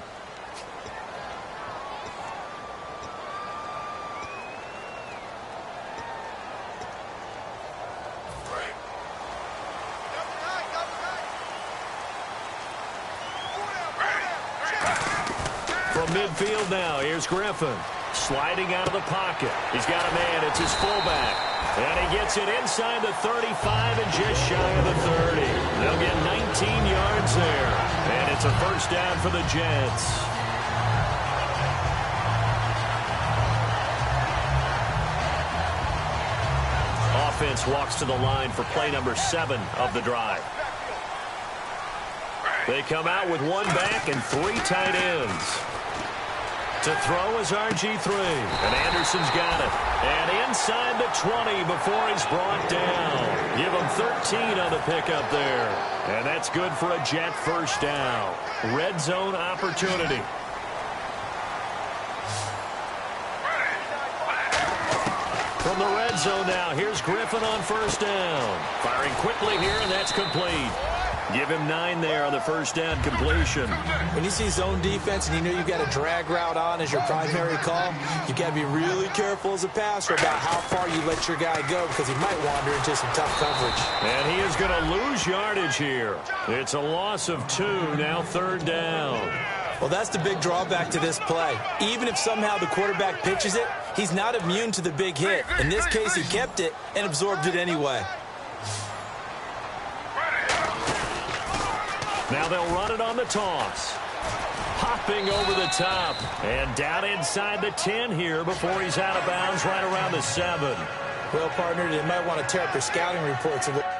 From midfield now, here's Griffin. Sliding out of the pocket. He's got a man. It's his fullback. And he gets it inside the 35 and just shy of the 30. They'll get 19 yards there. And it's a first down for the Jets. Offense walks to the line for play number 7 of the drive. They come out with 1 back and 3 tight ends. To throw is RG3. And Anderson's got it. And inside the 20 before he's brought down. Give him 13 on the pickup there. And that's good for a Jet first down. Red zone opportunity. From the red zone now, here's Griffin on first down. Firing quickly here, and that's complete. Give him 9 there on the first down completion. When you see zone defense and you know you've got a drag route on as your primary call, you've got to be really careful as a passer about how far you let your guy go because he might wander into some tough coverage. And he is going to lose yardage here. It's a loss of 2, now 3rd down. Well, that's the big drawback to this play. Even if somehow the quarterback pitches it, he's not immune to the big hit. In this case, he kept it and absorbed it anyway. Now they'll run it on the toss. Hopping over the top. And down inside the 10 here before he's out of bounds right around the 7. Well, partner, they might want to tear up their scouting reports a little.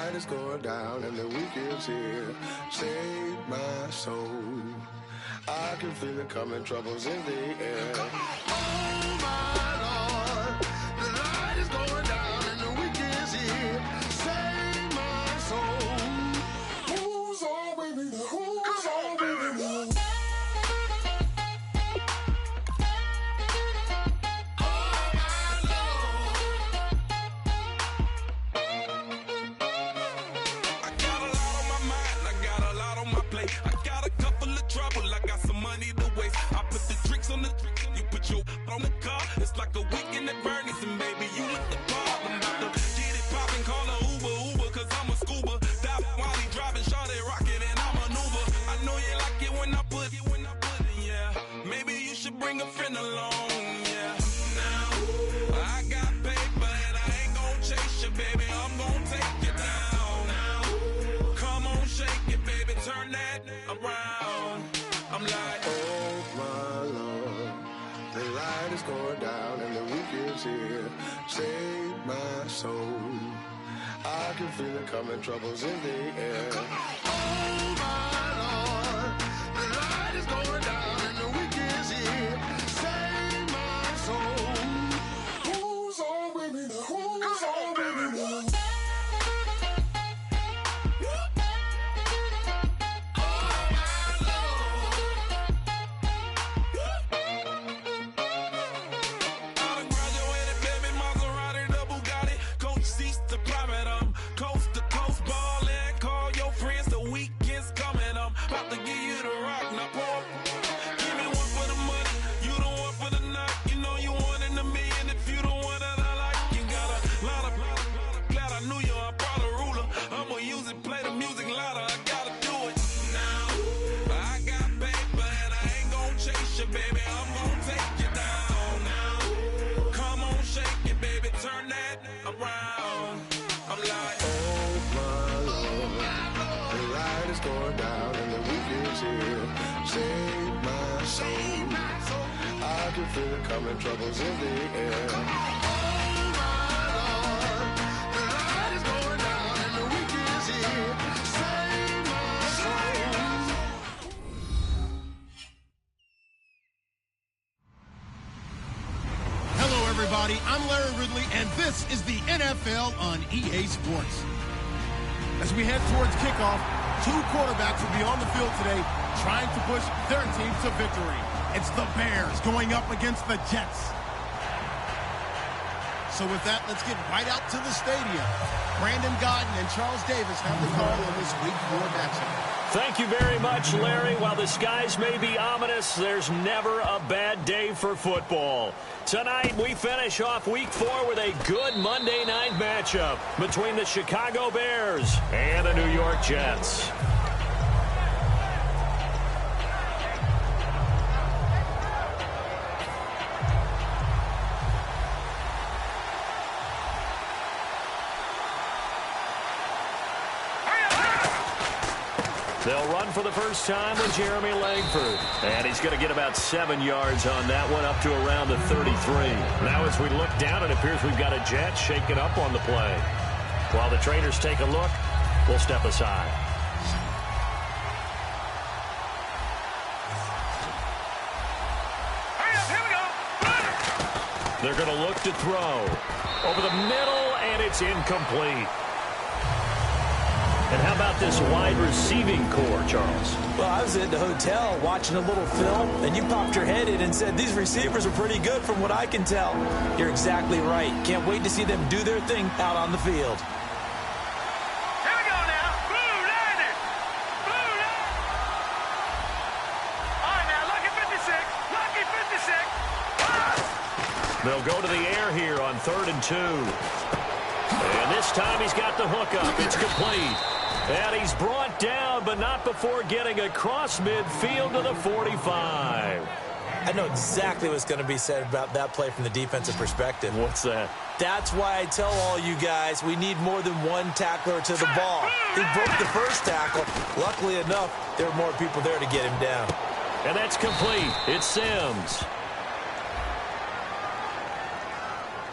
light is going down and the weekend's here. Save my soul. I can feel it coming, troubles in the air. Oh my Lord, the light is going down and the weekend's here. Save my soul. Who's on with me? Who's on with me? On the car, it's like a weekend at Bernie's, and baby, you look the part. I'm about to get it poppin', call a Uber, cause I'm a scuba. Dive while he driving, shawty rocket, and I maneuver. I know you like it when I put it, yeah. Maybe you should bring a friend along, yeah. Now, I got paper, and I ain't gon' chase you, baby, I'm gon' take you down. Now, come on, shake it, baby, turn that around. I'm like, oh my Lord, the light is going down and the weekend's here. Save my soul. I can feel it coming, troubles in the air. Oh my Lord, the light is going down and the weekend's here. Save my soul. Who's on with me? Who's on with me? I can feel it coming, troubles in the air. Oh my Lord, the light is going down and the weekend's here. Save my soul. Hello, everybody. I'm Larry Ridley, and this is the NFL on EA Sports. As we head towards kickoff, two quarterbacks will be on the field today trying to push their team to victory. It's the Bears going up against the Jets. So with that, let's get right out to the stadium. Brandon Godden and Charles Davis have the call on this Week 4 matchup. Thank you very much, Larry. While the skies may be ominous, there's never a bad day for football. Tonight, we finish off Week 4 with a good Monday night matchup between the Chicago Bears and the New York Jets. They'll run for the first time with Jeremy Langford. And he's going to get about 7 yards on that one, up to around the 33. Now as we look down, it appears we've got a Jet shaking up on the play. While the trainers take a look, we'll step aside. Here we go. They're going to look to throw. Over the middle, and it's incomplete. And how about this wide receiving core, Charles? Well, I was at the hotel watching a little film, and you popped your head in and said, these receivers are pretty good from what I can tell. You're exactly right. Can't wait to see them do their thing out on the field. Here we go now. Blue Lightning. Blue Lightning. All right, now, lucky 56. Lucky 56. They'll go to the air here on 3rd and 2. And this time he's got the hook up. It's complete. And he's brought down, but not before getting across midfield to the 45. I know exactly what's going to be said about that play from the defensive perspective. What's that? That's why I tell all you guys we need more than one tackler to the ball. He broke the first tackle. Luckily enough, there were more people there to get him down. And that's complete. It's Sims.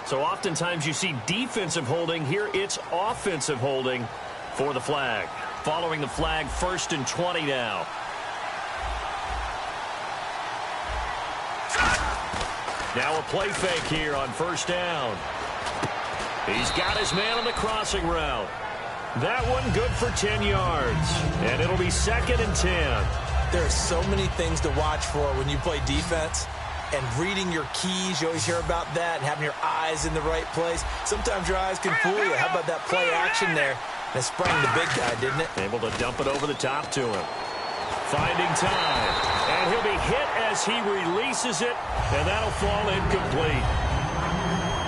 So oftentimes you see defensive holding. Here it's offensive holding. for the flag. Following the flag, 1st and 20 now. Now a play fake here on 1st down. He's got his man on the crossing route. That one good for 10 yards. And it'll be 2nd and 10. There are so many things to watch for when you play defense. And reading your keys, you always hear about that, and having your eyes in the right place. Sometimes your eyes can fool you. How about that play action there? That sprang the big guy, didn't it? Able to dump it over the top to him. Finding time. And he'll be hit as he releases it, and that'll fall incomplete.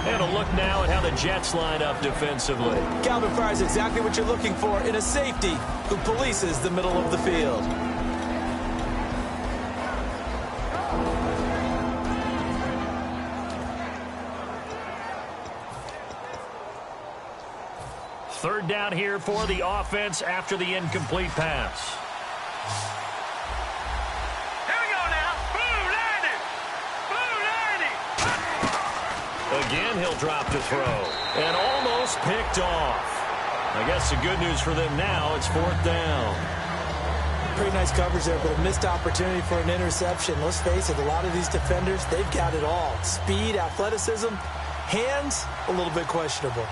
And a look now at how the Jets line up defensively. Calvin Fry's exactly what you're looking for in a safety who polices the middle of the field. Third down here for the offense after the incomplete pass. Here we go now. Boom, landed. Boom, landed. Again, he'll drop to throw. And almost picked off. I guess the good news for them now, it's 4th down. Pretty nice coverage there, but a missed opportunity for an interception. Let's face it, a lot of these defenders, they've got it all. Speed, athleticism, hands, a little bit questionable.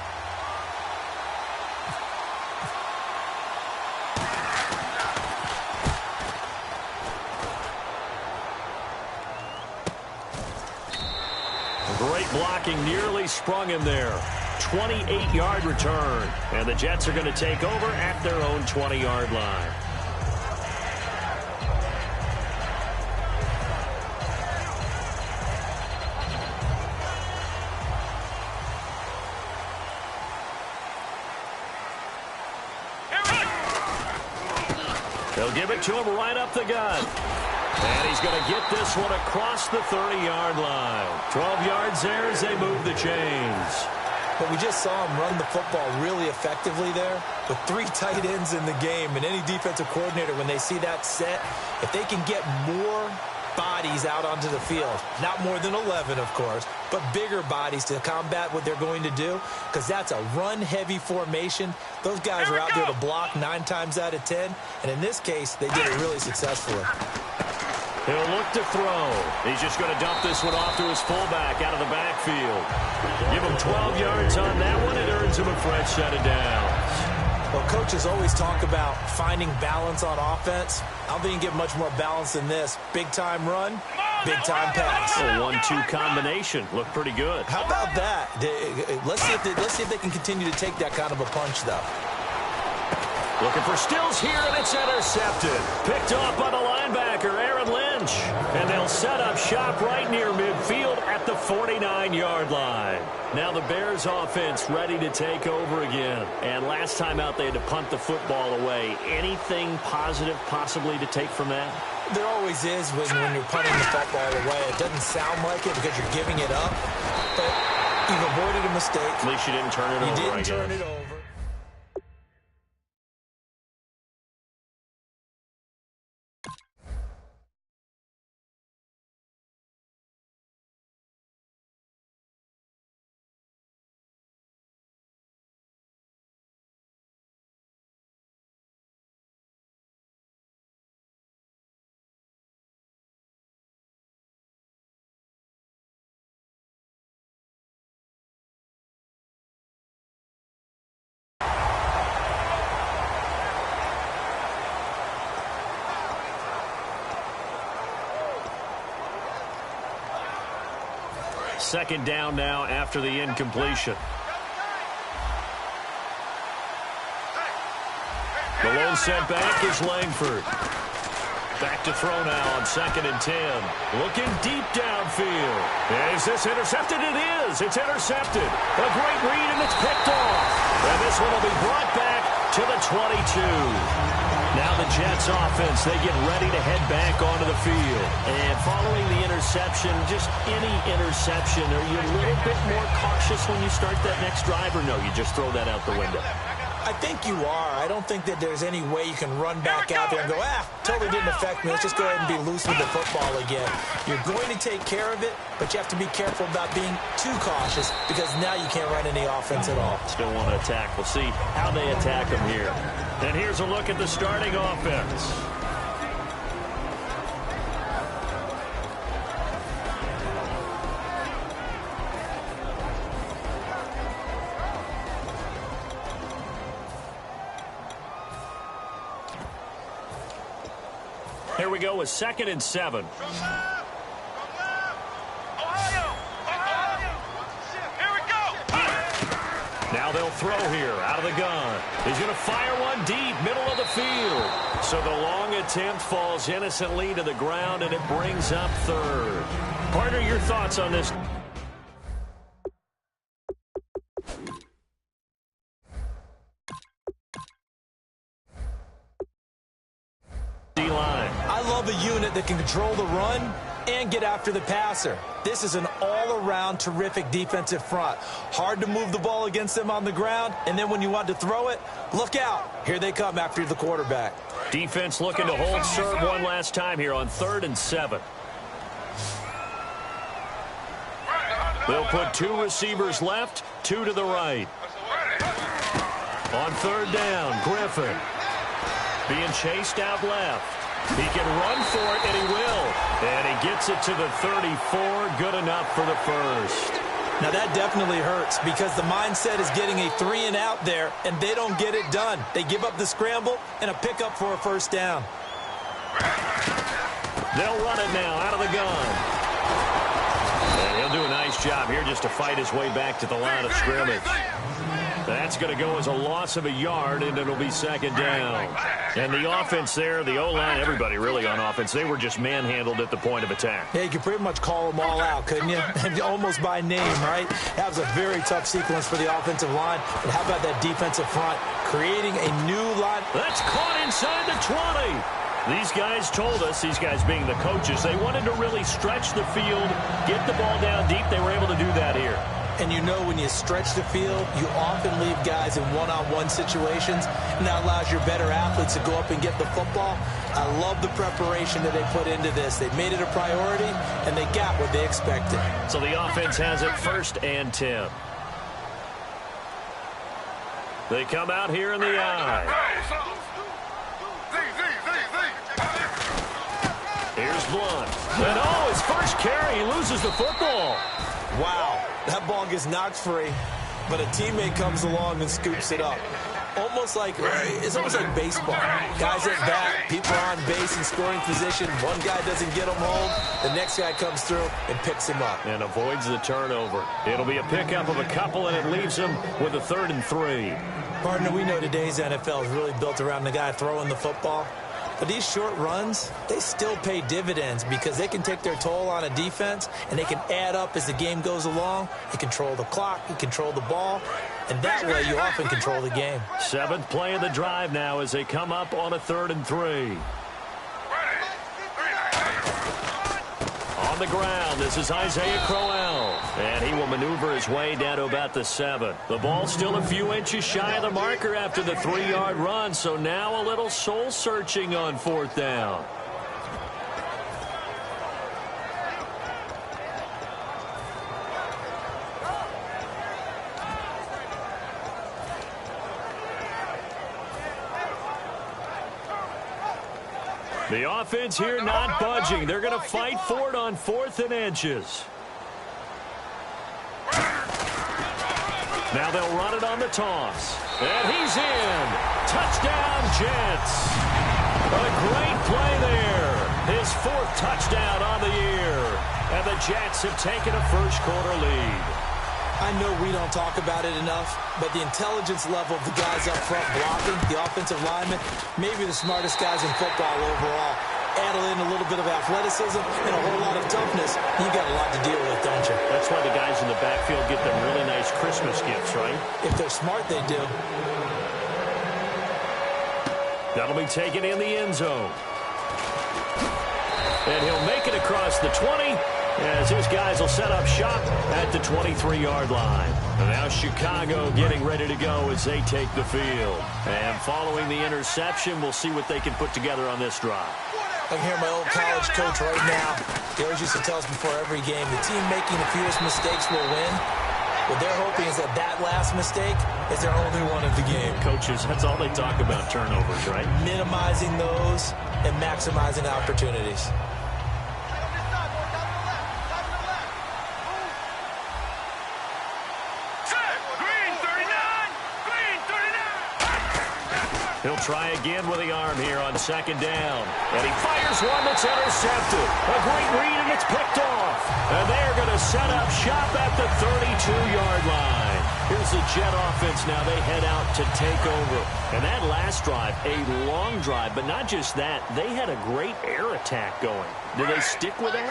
Great blocking, nearly sprung him there. 28-yard return. And the Jets are going to take over at their own 20-yard line. They'll give it to him right up the gut. And he's going to get this one across the 30-yard line. 12 yards there as they move the chains. But we just saw him run the football really effectively there with 3 tight ends in the game. And any defensive coordinator, when they see that set, if they can get more bodies out onto the field, not more than 11, of course, but bigger bodies to combat what they're going to do, because that's a run-heavy formation. Those guys are out there to block 9 times out of 10. And in this case, they did it really successfully. He'll look to throw. He's just going to dump this one off to his fullback out of the backfield. Give him 12 yards on that one. It earns him a fresh set of downs. Well, coaches always talk about finding balance on offense. I don't think you can get much more balance than this. Big-time run, big-time pass. A 1-2 combination. Looked pretty good. How about that? Let's see if they can continue to take that kind of a punch, though. Looking for Stills here, and it's intercepted. Picked off by the linebacker, Aaron Lynch. And they'll set up shop right near midfield at the 49-yard line. Now the Bears offense ready to take over again. And last time out, they had to punt the football away. Anything positive possibly to take from that? There always is when you're punting the football away. It doesn't sound like it because you're giving it up. But you've avoided a mistake. At least you didn't turn it over. You didn't turn it over. Second down now after the incompletion. The lone setback is Langford. Back to throw now on 2nd and 10. Looking deep downfield. Is this intercepted? It is. It's intercepted. A great read, and it's picked off. And this one will be brought back to the 22. Now the Jets offense, they get ready to head back onto the field. And following the interception, just any interception, are you a little bit more cautious when you start that next drive, or no, you just throw that out the window? I think you are. I don't think that there's any way you can run back out there and go, totally didn't affect me. Let's just go ahead and be loose with the football again. You're going to take care of it, but you have to be careful about being too cautious because now you can't run any offense at all. Still want to attack. We'll see how they attack them here. And here's a look at the starting offense. Here we go with 2nd and 7. Now they'll throw here out of the gun. He's going to fire one deep, middle of the field. So the long attempt falls innocently to the ground, and it brings up 3rd. Partner, your thoughts on this? I love a unit that can control the run and get after the passer. This is an all-around terrific defensive front. Hard to move the ball against them on the ground, and then when you want to throw it, look out. Here they come after the quarterback. Defense looking to hold serve one last time here on 3rd and 7. They'll put 2 receivers left, 2 to the right. On 3rd down, Griffin being chased out left. He can run for it, and he will. And he gets it to the 34. Good enough for the 1st. Now, that definitely hurts because the mindset is getting a 3-and-out there, and they don't get it done. They give up the scramble and a pickup for a 1st down. They'll run it now out of the gun. And he'll do a nice job here just to fight his way back to the line of scrimmage. That's going to go as a loss of a yard, and it'll be 2nd down. And the offense there, the O-line, everybody really on offense, they were just manhandled at the point of attack. Yeah, you could pretty much call them all out, couldn't you? Almost by name, right? That was a very tough sequence for the offensive line. But how about that defensive front creating a new line? That's caught inside the 20. These guys told us, these guys being the coaches, they wanted to really stretch the field, get the ball down deep. They were able to do that here. And you know when you stretch the field, you often leave guys in one-on-one situations, and that allows your better athletes to go up and get the football. I love the preparation that they put into this. They made it a priority, and they got what they expected. So the offense has it 1st and 10. They come out here in the eye. Here's Blunt. And his first carry, he loses the football. Wow, that ball gets knocked free, but a teammate comes along and scoops it up. It's almost like baseball. Guys at bat, people are on base in scoring position. One guy doesn't get him home. The next guy comes through and picks him up. And avoids the turnover. It'll be a pickup of a couple, and it leaves him with a 3rd and 3. Partner, we know today's NFL is really built around the guy throwing the football. But these short runs, they still pay dividends because they can take their toll on a defense, and they can add up as the game goes along. You control the clock, you control the ball, and that way you often control the game. 7th play of the drive now as they come up on a 3rd and 3. On the ground, this is Isaiah Crowell, and he will maneuver his way down to about the 7. The ball's still a few inches shy of the marker after the 3-yard run, so now a little soul-searching on 4th down. The offense here not budging. They're going to fight for it on 4th and inches. Now they'll run it on the toss. And he's in. Touchdown, Jets. A great play there. His 4th touchdown on the year. And the Jets have taken a first-quarter lead. I know we don't talk about it enough, but the intelligence level of the guys up front blocking, the offensive linemen, maybe the smartest guys in football overall. Add in a little bit of athleticism and a whole lot of toughness, you got a lot to deal with, don't you? That's why the guys in the backfield get them really nice Christmas gifts, right? If they're smart, they do. That'll be taken in the end zone. And he'll make it across the 20 As his guys will set up shop at the 23-yard line. And now Chicago getting ready to go as they take the field. And following the interception, we'll see what they can put together on this drive. I can hear my old college coach right now. He always used to tell us before every game, the team making the fewest mistakes will win. What they're hoping is that that last mistake is their only one of the game. Coaches, that's all they talk about, turnovers, right? Minimizing those and maximizing opportunities. He'll try again with the arm here on second down. And he fires one that's intercepted. A great read, and it's picked off. And they're going to set up shop at the 32-yard line. Here's the Jet offense now. They head out to take over. And that last drive, a long drive, but not just that. They had a great air attack going. Do they stick with that?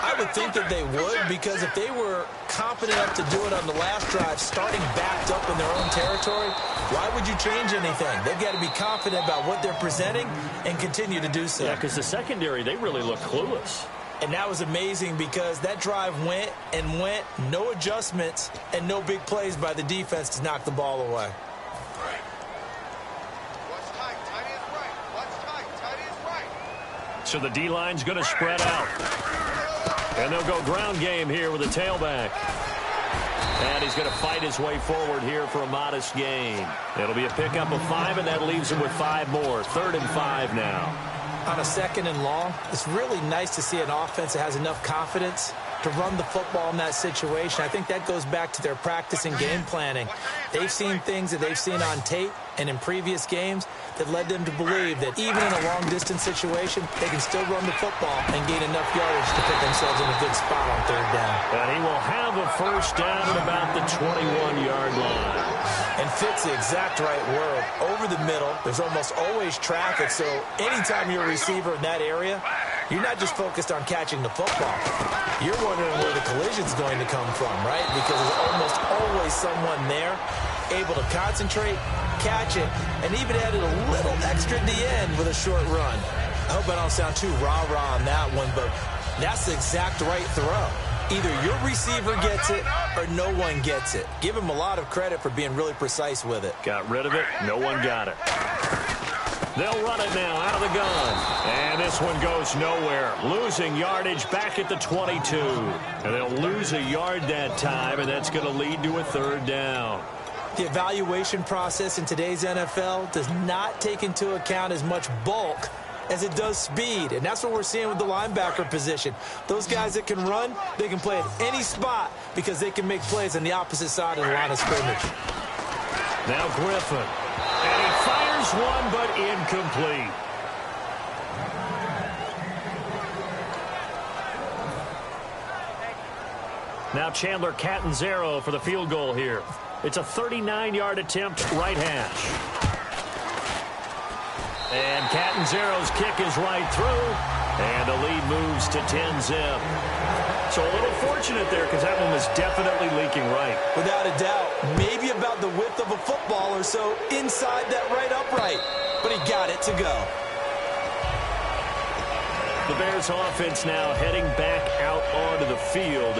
I would think that they would, because if they were confident enough to do it on the last drive, starting backed up in their own territory, why would you change anything? They've got to be confident about what they're presenting and continue to do so. Yeah, because the secondary, they really look clueless. And that was amazing because that drive went and went, no adjustments, and no big plays by the defense to knock the ball away. So the D-line's going to spread out. And they'll go ground game here with a tailback. And he's going to fight his way forward here for a modest gain. It'll be a pickup of 5, and that leaves him with 5 more. 3rd and 5 now. On a 2nd and long, it's really nice to see an offense that has enough confidence to run the football in that situation. I think that goes back to their practice and game planning. They've seen things that they've seen on tape and in previous games that led them to believe that even in a long-distance situation, they can still run the football and gain enough yardage to put themselves in a good spot on 3rd down. And he will have a first down at about the 21-yard line. And fits the exact right word. Over the middle, there's almost always traffic, so anytime you're a receiver in that area, you're not just focused on catching the football. You're wondering where the collision's going to come from, right? Because there's almost always someone there able to concentrate, catch it, and even added a little extra at the end with a short run. I hope I don't sound too rah-rah on that one, but that's the exact right throw. Either your receiver gets it or no one gets it. Give him a lot of credit for being really precise with it. Got rid of it. No one got it. They'll run it now out of the gun. And this one goes nowhere. Losing yardage back at the 22. And they'll lose a yard that time, and that's going to lead to a 3rd down. The evaluation process in today's NFL does not take into account as much bulk as it does speed, and that's what we're seeing with the linebacker position. Those guys that can run, they can play at any spot because they can make plays on the opposite side of the line of scrimmage. Now Griffin, and he fires one, but incomplete. Now Chandler Catanzaro for the field goal here. It's a 39-yard attempt, right hash. And Catanzaro's kick is right through, and the lead moves to 10-zip. So a little fortunate there because that one was definitely leaking right. Without a doubt, maybe about the width of a football or so inside that right upright, but he got it to go. The Bears offense now heading back out onto the field.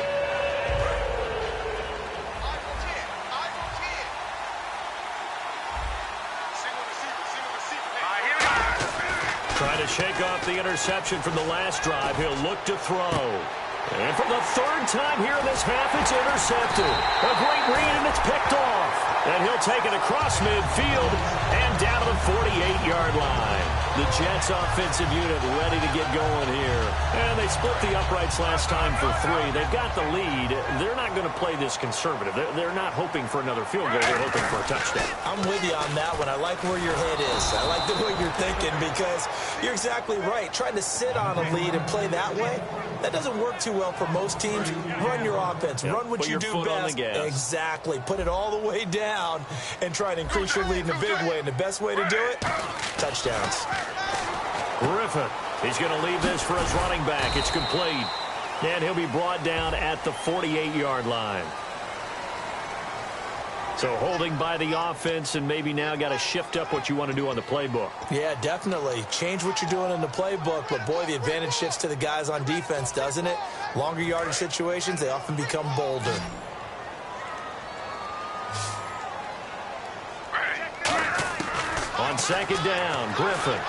Trying to shake off the interception from the last drive. He'll look to throw. And for the 3rd time here in this half, it's intercepted. A great read, and it's picked off. And he'll take it across midfield and down to the 48-yard line. The Jets offensive unit ready to get going here. And they split the uprights last time for 3. They've got the lead. They're not going to play this conservative. They're not hoping for another field goal. They're hoping for a touchdown. I'm with you on that one. I like where your head is. I like the way you're thinking because you're exactly right. Trying to sit on a lead and play that way, that doesn't work too well for most teams. Run your offense. Run what you do best. Exactly. Put it all the way down and try to increase your lead in a big way. And the best way to do it, touchdowns. Griffin, he's going to leave this for his running back. It's complete. And he'll be brought down at the 48-yard line. So holding by the offense, and maybe now got to shift up what you want to do on the playbook. Yeah, definitely. Change what you're doing in the playbook, but boy, the advantage shifts to the guys on defense, doesn't it? Longer yardage situations, they often become bolder. On second down, Griffin.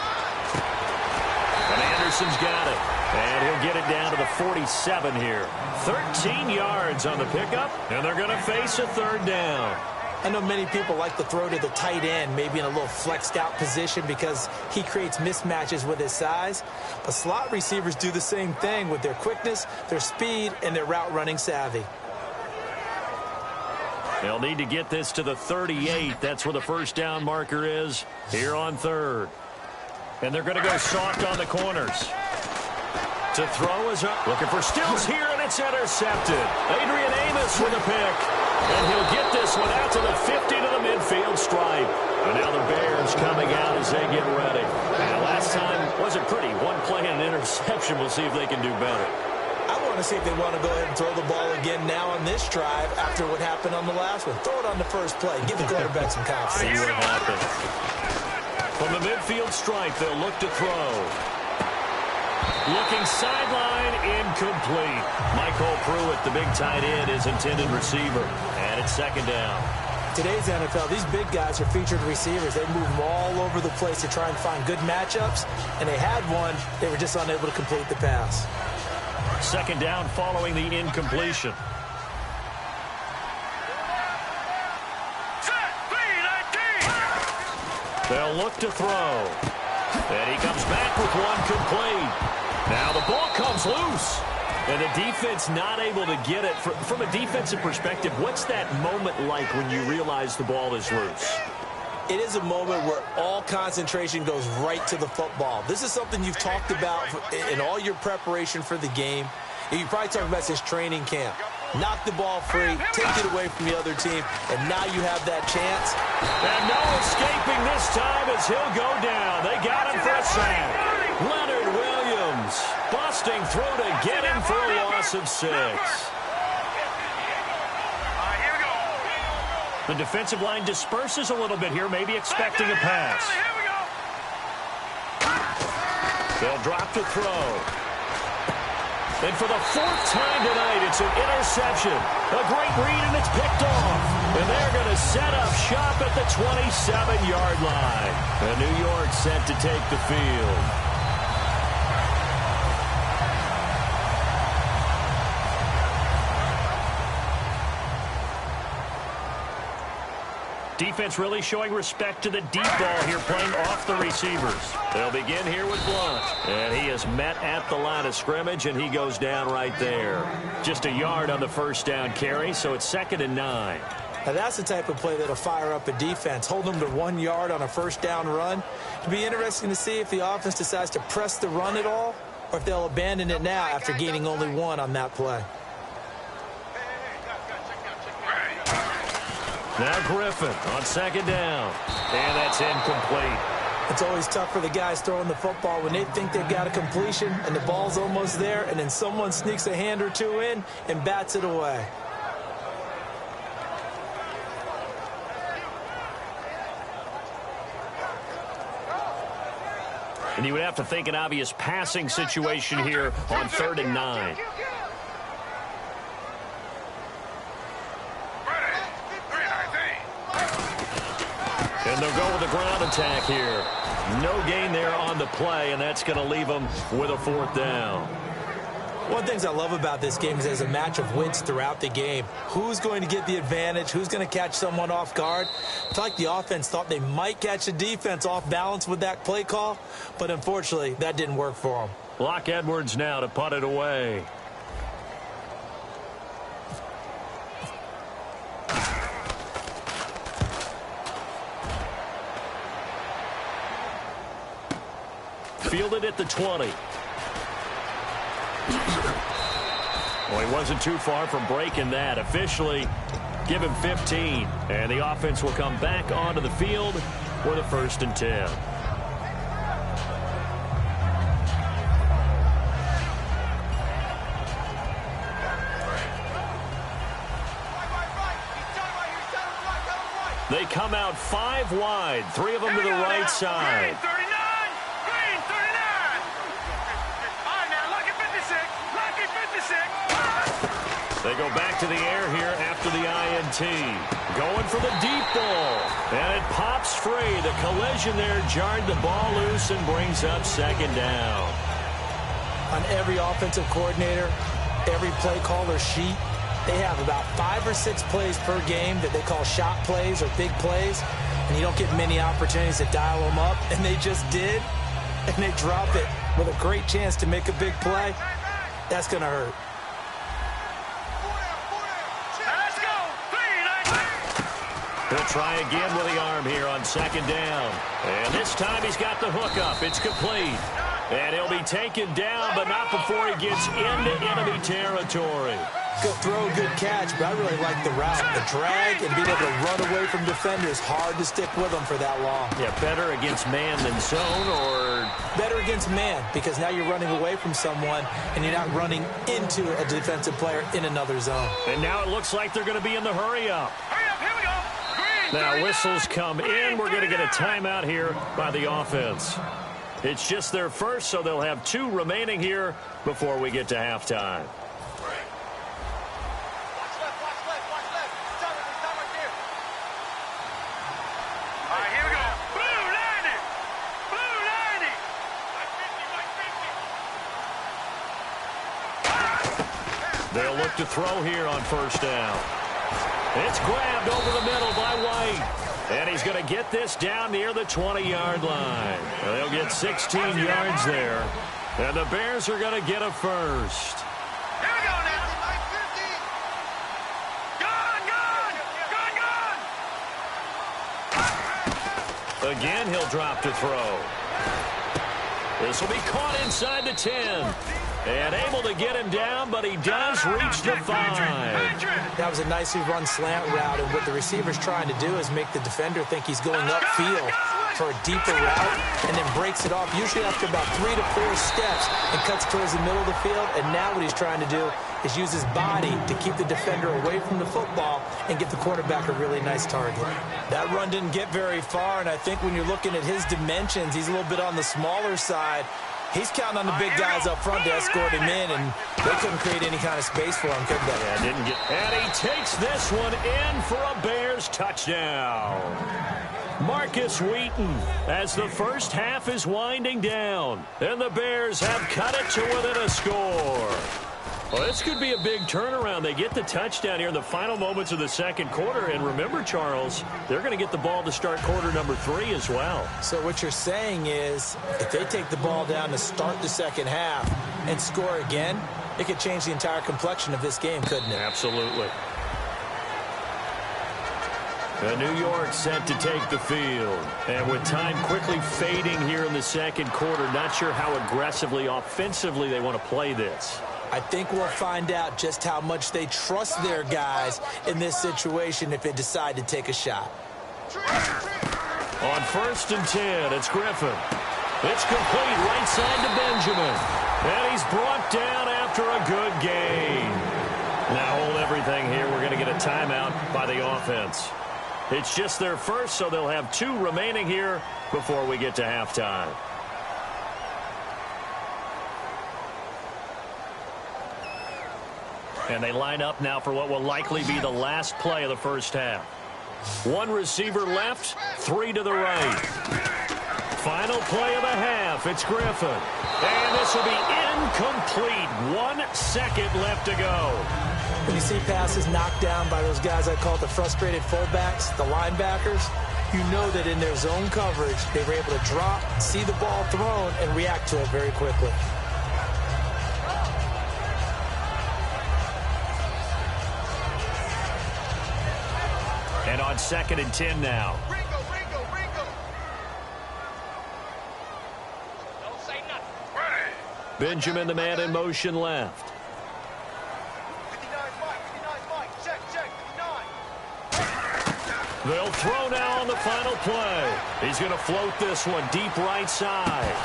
And Anderson's got it. And he'll get it down to the 47 here. 13 yards on the pickup, and they're going to face a third down. I know many people like to throw to the tight end, maybe in a little flexed out position because he creates mismatches with his size. But slot receivers do the same thing with their quickness, their speed, and their route running savvy. They'll need to get this to the 38. That's where the first down marker is here on third. And they're going to go soft on the corners. To throw is up. Looking for Stills here, and it's intercepted. Adrian Amos with a pick. And he'll get this one out to the 50 to the midfield stripe. And now the Bears coming out as they get ready. And last time wasn't pretty. One play and an interception. We'll see if they can do better. I want to see if they want to go ahead and throw the ball again now on this drive after what happened on the last one. Throw it on the first play. Give the quarterback some confidence. See what happens. From the midfield stripe, they'll look to throw. Looking sideline, incomplete. Michael Pruitt, the big tight end, is intended receiver. And it's second down. Today's NFL, these big guys are featured receivers. They move them all over the place to try and find good matchups. And they had one. They were just unable to complete the pass. Second down following the incompletion. They'll look to throw. And he comes back with one complete. Now the ball comes loose. And the defense not able to get it. From a defensive perspective, what's that moment like when you realize the ball is loose? It is a moment where all concentration goes right to the football. This is something you've talked about in all your preparation for the game. And you probably talked about since training camp. Knock the ball free, take it away from the other team, and now you have that chance. And no escaping this time as he'll go down. They got him for a sack. Leonard Williams busting through to get him for a loss of 6. The defensive line disperses a little bit here, maybe expecting a pass. They'll drop to throw. And for the 4th time tonight, it's an interception. A great read, and it's picked off. And they're going to set up shop at the 27-yard line. And New York set to take the field. Defense really showing respect to the deep ball here, playing off the receivers. They'll begin here with Blunt. And he is met at the line of scrimmage, and he goes down right there. Just a yard on the first down carry, so it's 2nd and 9. Now that's the type of play that'll fire up a defense. Hold them to 1 yard on a first down run. It'll be interesting to see if the offense decides to press the run at all, or if they'll abandon it now after gaining only 1 on that play. Now Griffin on 2nd down. And that's incomplete. It's always tough for the guys throwing the football when they think they've got a completion and the ball's almost there, and then someone sneaks a hand or two in and bats it away. And you would have to think an obvious passing situation here on 3rd and 9. And they'll go with a ground attack here. No gain there on the play, and that's going to leave them with a 4th down. One of the things I love about this game is there's a match of wits throughout the game. Who's going to get the advantage? Who's going to catch someone off guard? I feel like the offense thought they might catch the defense off balance with that play call, but unfortunately, that didn't work for them. Block Edwards now to punt it away. Fielded at the 20. Well, he wasn't too far from breaking that. Officially, give him 15. And the offense will come back onto the field for the 1st and 10. They come out 5 wide, 3 of them to the right side. Green 39! Green 39! All right, now, lucky 56! Lucky 56! They go back to the air here after the INT. Going for the deep ball. And it pops free. The collision there jarred the ball loose and brings up second down. On every offensive coordinator, every play caller sheet, they have about 5 or 6 plays per game that they call shot plays or big plays, and you don't get many opportunities to dial them up, and they just did, and they drop it with a great chance to make a big play. That's going to hurt. Let's go! He'll try again with the arm here on second down. And this time he's got the hook up. It's complete. And he'll be taken down, but not before he gets into enemy territory. Good throw, good catch, but I really like the route. The drag and being able to run away from defenders, hard to stick with them for that long. Yeah, better against man than zone, or? Better against man, because now you're running away from someone and you're not running into a defensive player in another zone. And now it looks like they're going to be in the hurry up. Hurry up, here we go! Green, now whistles come in. We're going to get a timeout here by the offense. It's just their first, so they'll have 2 remaining here before we get to halftime. They'll look to throw here on first down. It's grabbed over the middle by White. And he's going to get this down near the 20-yard line. They'll get 16 yards there. And the Bears are going to get a first. Here we go now. Gone! Again, he'll drop to throw. This will be caught inside the 10. And able to get him down, but he does reach the 5. That was a nicely run slant route, and what the receiver's trying to do is make the defender think he's going upfield for a deeper route, and then breaks it off, usually after about 3 to 4 steps, and cuts towards the middle of the field. And now what he's trying to do is use his body to keep the defender away from the football and give the quarterback a really nice target. That run didn't get very far, and I think when you're looking at his dimensions, he's a little bit on the smaller side. He's counting on the big guys up front to escort him in, and they couldn't create any kind of space for him, could they? Yeah, didn't get. And he takes this one in for a Bears touchdown. Marcus Wheaton, as the first half is winding down, and the Bears have cut it to within a score. Well, this could be a big turnaround. They get the touchdown here in the final moments of the second quarter. And remember, Charles, they're going to get the ball to start quarter number 3 as well. So what you're saying is if they take the ball down to start the second half and score again, it could change the entire complexion of this game, couldn't it? Absolutely. New York set to take the field. And with time quickly fading here in the second quarter, not sure how aggressively, offensively they want to play this. I think we'll find out just how much they trust their guys in this situation if they decide to take a shot. On first and 10, it's Griffin. It's complete right side to Benjamin. And he's brought down after a good gain. Now hold everything here. We're going to get a timeout by the offense. It's just their first, so they'll have 2 remaining here before we get to halftime. And they line up now for what will likely be the last play of the first half. 1 receiver left, 3 to the right. Final play of the half, it's Griffin. And this will be incomplete. 1 second left to go. When you see passes knocked down by those guys I call the frustrated fullbacks, the linebackers, you know that in their zone coverage, they were able to drop, see the ball thrown, and react to it very quickly. And on second and 10 now. Ringo. Don't say nothing. Ready. Benjamin, the man in motion left. 59 Mike. Check. 59. They'll throw now on the final play. He's going to float this one deep right side.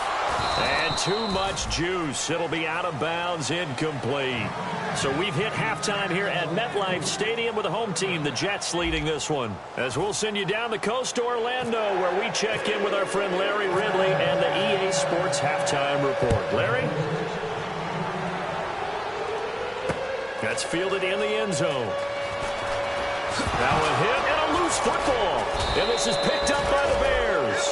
And too much juice. It'll be out of bounds, incomplete. So we've hit halftime here at MetLife Stadium with the home team, the Jets, leading this one. As we'll send you down the coast to Orlando, where we check in with our friend Larry Ridley and the EA Sports Halftime Report. Larry? That's fielded in the end zone. Now a hit and a loose football. And this is picked up by the Bears.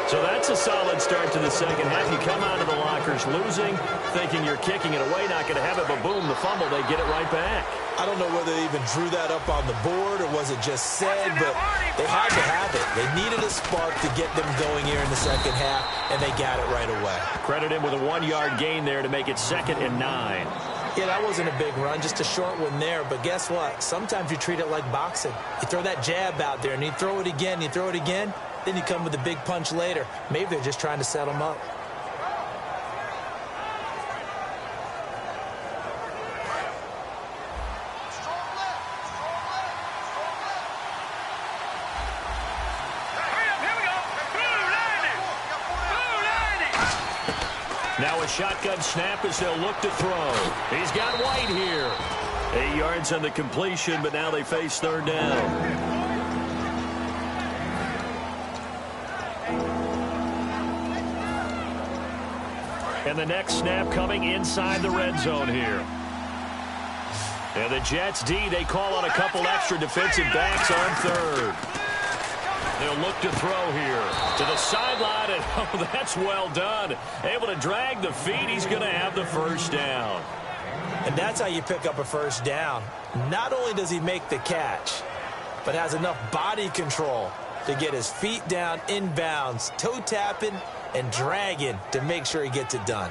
So that's a solid start to the second half. You come out of the lockers losing, thinking you're kicking it away, not going to have it, but boom, the fumble, they get it right back. I don't know whether they even drew that up on the board or was it just said, but they had to have it. They needed a spark to get them going here in the second half, and they got it right away. Credit him with a 1-yard gain there to make it 2nd and 9. Yeah, that wasn't a big run, just a short one there. But guess what? Sometimes you treat it like boxing. You throw that jab out there, and you throw it again, you throw it again, then you come with a big punch later. Maybe they're just trying to set them up. Now a shotgun snap as they'll look to throw. He's got White here. 8 yards on the completion, but now they face 3rd down. And the next snap coming inside the red zone here. And the Jets D, they call on a couple extra defensive backs on 3rd. They'll look to throw here to the sideline, and oh, that's well done. Able to drag the feet. He's going to have the 1st down. And that's how you pick up a 1st down. Not only does he make the catch, but has enough body control to get his feet down inbounds, toe tapping and dragging to make sure he gets it done.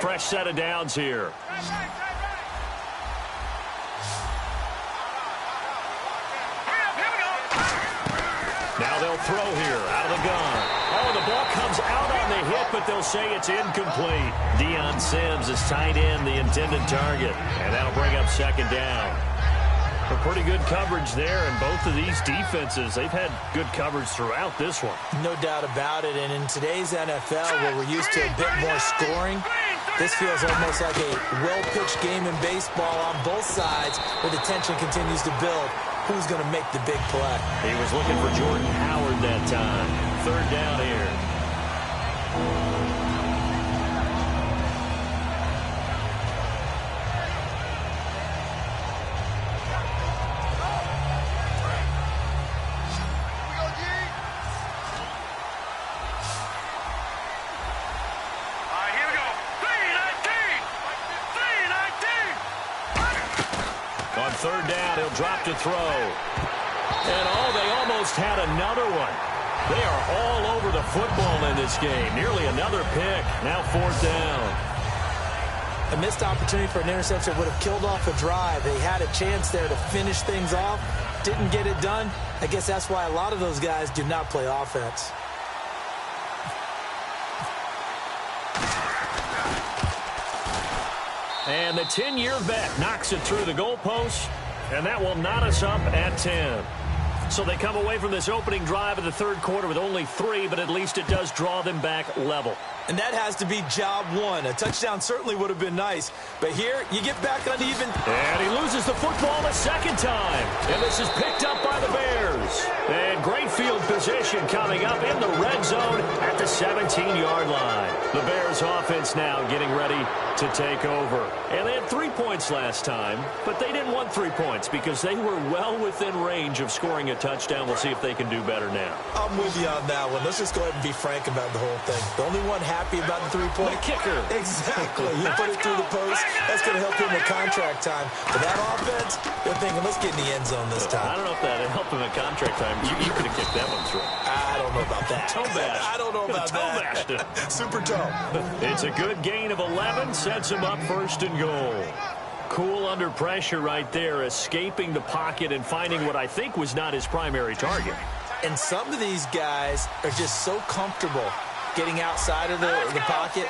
Fresh set of downs here. Now they'll throw here out of the gun. Oh, the ball comes out on the hit, but they'll say it's incomplete. Deion Sims is tight end, the intended target. And that'll bring up 2nd down. A pretty good coverage there, and both of these defenses, they've had good coverage throughout this one. No doubt about it, and in today's NFL, where we're used to a bit more scoring, this feels almost like a well-pitched game in baseball on both sides, where the tension continues to build. Who's going to make the big play? He was looking for Jordan Howard that time. 3rd down here. On 3rd down, he'll drop to throw. And oh, they almost had another one. They are all over the football in this game. Nearly another pick. Now 4th down. A missed opportunity for an interception would have killed off a drive. They had a chance there to finish things off. Didn't get it done. I guess that's why a lot of those guys do not play offense. And the 10-year vet knocks it through the goalpost, and that will knot us up at 10. So they come away from this opening drive of the 3rd quarter with only 3, but at least it does draw them back level. And that has to be job 1. A touchdown certainly would have been nice, but here you get back uneven. And he loses the football a 2nd time. And this is picked up by the Bears. And great field position coming up in the red zone at the 17-yard line. The Bears offense now getting ready to take over. And they had 3 points last time, but they didn't want 3 points because they were well within range of scoring a touchdown. We'll see if they can do better now. I'm with you on that one. Let's just go ahead and be frank about the whole thing. The only one happy about the 3-point kicker. Exactly. You put it through the post. That's going to help him with contract time. For that offense, they're thinking, let's get in the end zone this time. I don't know if that helped him at contract time. You could have kicked that one through. I don't know about that. Toe bash. I don't know about that. Super toe. It's a good gain of 11. Sets him up 1st and goal. Cool under pressure right there, escaping the pocket and finding what I think was not his primary target. And some of these guys are just so comfortable getting outside of the pocket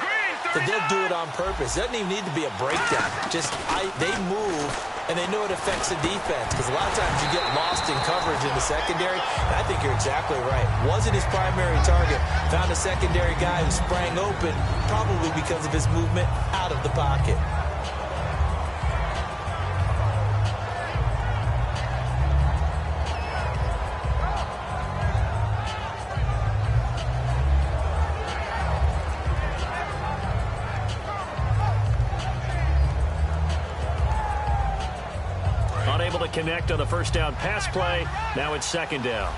that they'll do it on purpose. It doesn't even need to be a breakdown. Just they move and they know it affects the defense because a lot of times you get lost in coverage in the secondary. And I think you're exactly right. Wasn't his primary target. Found a secondary guy who sprang open, probably because of his movement out of the pocket. Unable to connect on the first down pass play. Now it's second down.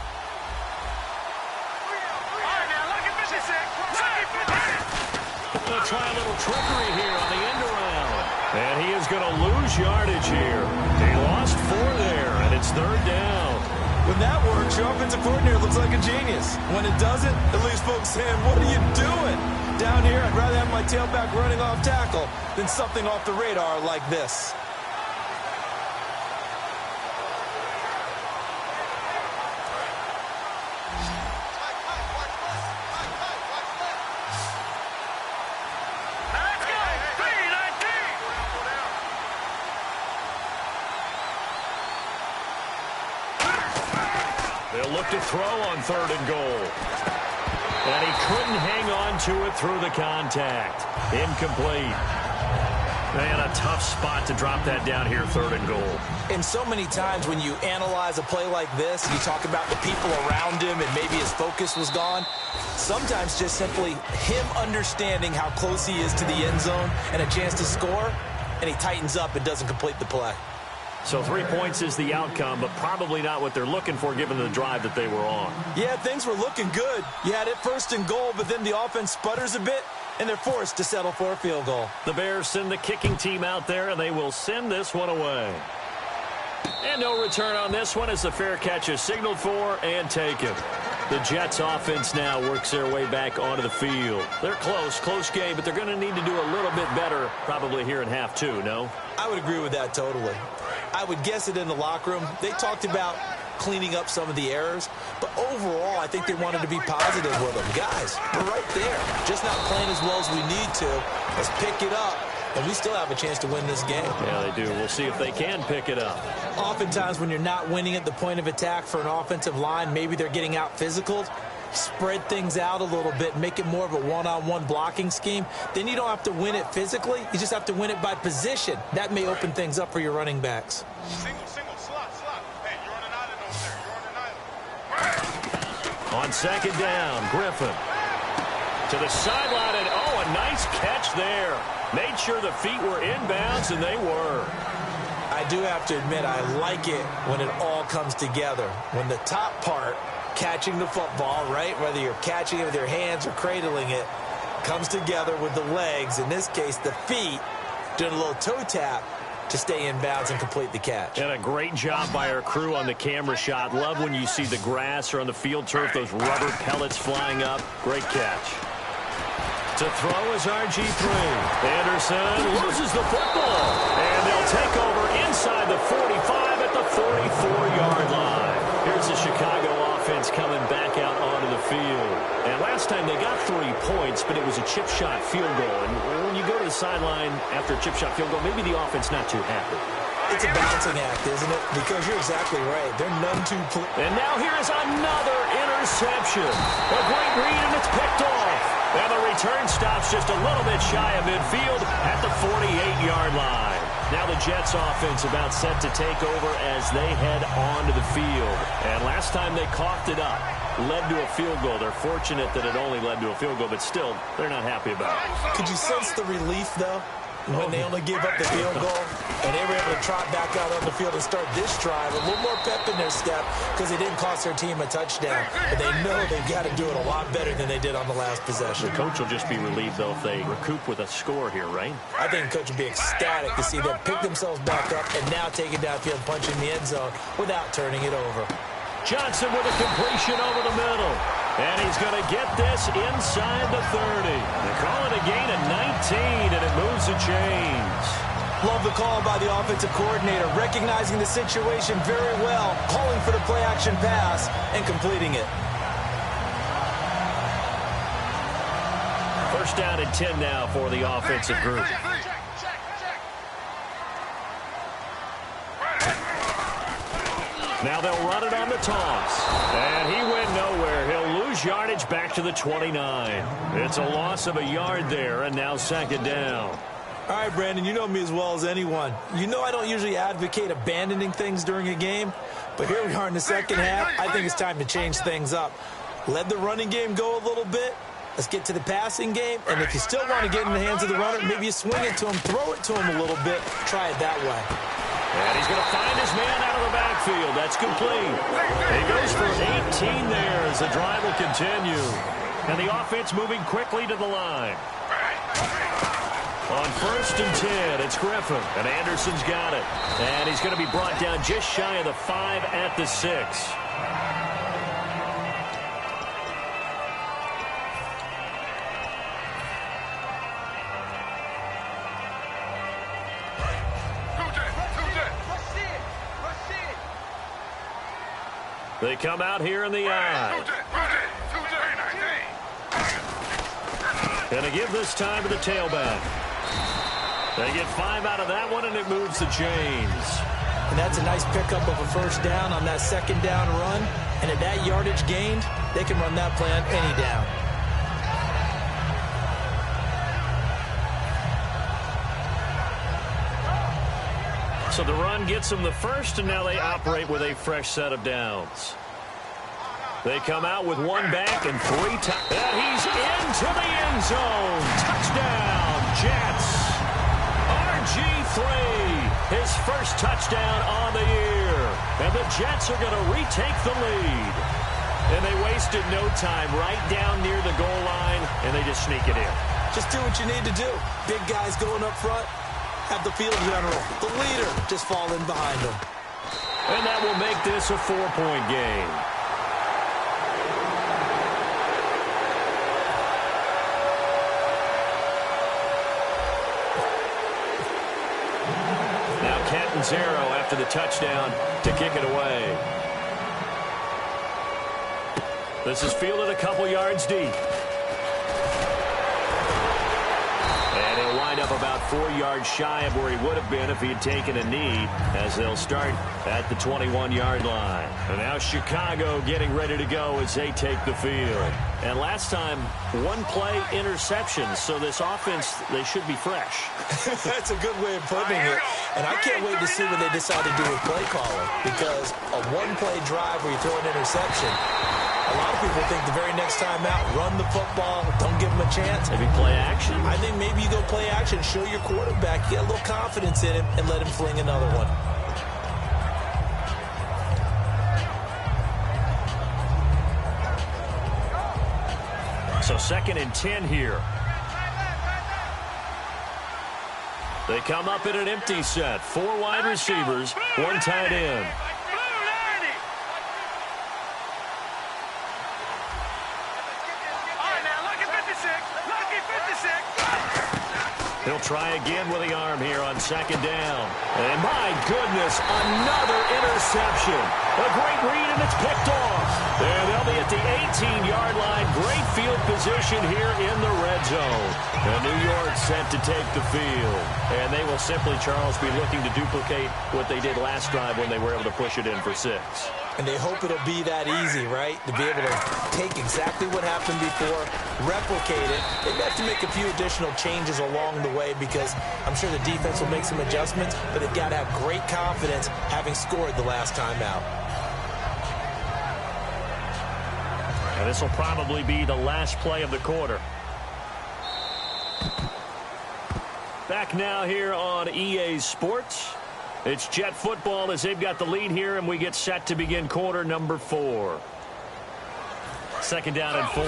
They'll try a little trickery here on the end around. And he is going to lose yardage here. He lost 4 there, and it's third down. When that works, your offensive coordinator looks like a genius. When it doesn't, it leaves folks saying, what are you doing? Down here, I'd rather have my tailback running off tackle than something off the radar like this. They'll look to throw on 3rd and goal. And he couldn't hang on to it through the contact. Incomplete. Man, a tough spot to drop that down here, 3rd and goal. And so many times when you analyze a play like this, you talk about the people around him and maybe his focus was gone. Sometimes just simply him understanding how close he is to the end zone and a chance to score, and he tightens up and doesn't complete the play. So 3 points is the outcome, but probably not what they're looking for given the drive that they were on. Yeah, things were looking good. You had it 1st and goal, but then the offense sputters a bit, and they're forced to settle for a field goal. The Bears send the kicking team out there, and they will send this one away. And no return on this one as the fair catch is signaled for and taken. The Jets offense now works their way back onto the field. They're close game, but they're going to need to do a little bit better probably here in half 2, no? I would agree with that totally. I would guess it in the locker room. They talked about cleaning up some of the errors, but overall, I think they wanted to be positive with them. Guys, we're right there. Just not playing as well as we need to. Let's pick it up, and we still have a chance to win this game. Yeah, they do. We'll see if they can pick it up. Oftentimes, when you're not winning at the point of attack for an offensive line, maybe they're getting out physical. Spread things out a little bit, make it more of a one-on-one blocking scheme. Then you don't have to win it physically. You just have to win it by position. That may open things up for your running backs. Single, slot. Hey, you're on an island over there. You're on an island. On second down, Griffin to the sideline, and oh, a nice catch there. Made sure the feet were inbounds, and they were. I do have to admit, I like it when it all comes together. When the top part, catching the football, right, whether you're catching it with your hands or cradling it, comes together with the legs, in this case the feet, doing a little toe tap to stay in bounds and complete the catch. And a great job by our crew on the camera shot. Love when you see the grass or on the field turf, those rubber pellets flying up. Great catch. To throw is RG3. Anderson loses the football, and they'll take over inside the 45 at the 44-yard line. Here's the Chicago offense coming back out onto the field. And last time they got 3 points, but it was a chip shot field goal. And when you go to the sideline after a chip shot field goal, maybe the offense not too happy. It's a balancing act, isn't it? Because you're exactly right. They're none too clear. And now here is another interception. A great read, and it's picked off. And the return stops just a little bit shy of midfield at the 48-yard line. Now the Jets offense about set to take over as they head onto the field. And last time they coughed it up, led to a field goal. They're fortunate that it only led to a field goal, but still, they're not happy about it. Could you sense the relief, though, when they only gave up the field goal and they were able to trot back out on the field and start this drive? A little more pep in their step because they didn't cost their team a touchdown. But they know they've got to do it a lot better than they did on the last possession. The coach will just be relieved, though, if they recoup with a score here, right? I think the coach will be ecstatic to see them pick themselves back up and now take it downfield, punching the end zone without turning it over. Johnson with a completion over the middle. And he's going to get this inside the 30. They call it a gain of 19, and it moves the chains. Love the call by the offensive coordinator, recognizing the situation very well, calling for the play-action pass, and completing it. First down and 10 now for the offensive group. Now they'll run it on the toss. And he went nowhere. He'll lose yardage back to the 29. It's a loss of a yard there, and now second down. All right, Brandon, you know me as well as anyone. You know I don't usually advocate abandoning things during a game, but here we are in the second half. I think it's time to change things up. Let the running game go a little bit. Let's get to the passing game, and if you still want to get in the hands of the runner, maybe you swing it to him, throw it to him a little bit, try it that way. And he's going to find his man out of the backfield. That's complete. He goes for 18 there as the drive will continue. And the offense moving quickly to the line. On 1st and 10, it's Griffin, and Anderson's got it. And he's going to be brought down just shy of the 5 at the 6. They come out here in the eye. Going to give this time to the tailback. They get 5 out of that one, and it moves the chains. And that's a nice pickup of a first down on that second down run. And at that yardage gained, they can run that play on any down. So the run gets them the first, and now they operate with a fresh set of downs. They come out with 1 back and 3 times. And he's into the end zone. Touchdown, Jets. RG3, his first touchdown on the year. And the Jets are going to retake the lead. And they wasted no time right down near the goal line, and they just sneak it in. Just do what you need to do. Big guys going up front. Have the field general, the leader, just fall in behind him. And that will make this a 4-point game. Now Catanzaro after the touchdown to kick it away. This is fielded a couple yards deep. Up about 4 yards shy of where he would have been if he had taken a knee, as they'll start at the 21-yard line. And now Chicago getting ready to go as they take the field. And last time, 1 play interception, so this offense, they should be fresh. That's a good way of putting it. And I can't wait to see what they decide to do with play calling, because a 1-play drive where you throw an interception, a lot of people think the very next time out, run the football, don't give them a chance. Maybe play action. I think maybe you go play action, show your quarterback, get a little confidence in him, and let him fling another one. So 2nd and 10 here. They come up in an empty set. 4 wide receivers, 1 tight end. He'll try again with the arm here on 2nd down. And my goodness, another interception. A great read, and it's picked off. And they'll be at the 18-yard line. Great field position here in the red zone. And New York set to take the field. And they will simply, Charles, be looking to duplicate what they did last drive when they were able to push it in for 6. And they hope it'll be that easy, right? To be able to take exactly what happened before, replicate it. They have to make a few additional changes along the way, because I'm sure the defense will make some adjustments, but they've got to have great confidence having scored the last time out. And this will probably be the last play of the quarter. Back now here on EA Sports. It's Jet football as they've got the lead here, and we get set to begin quarter number 4. 2nd down and 4.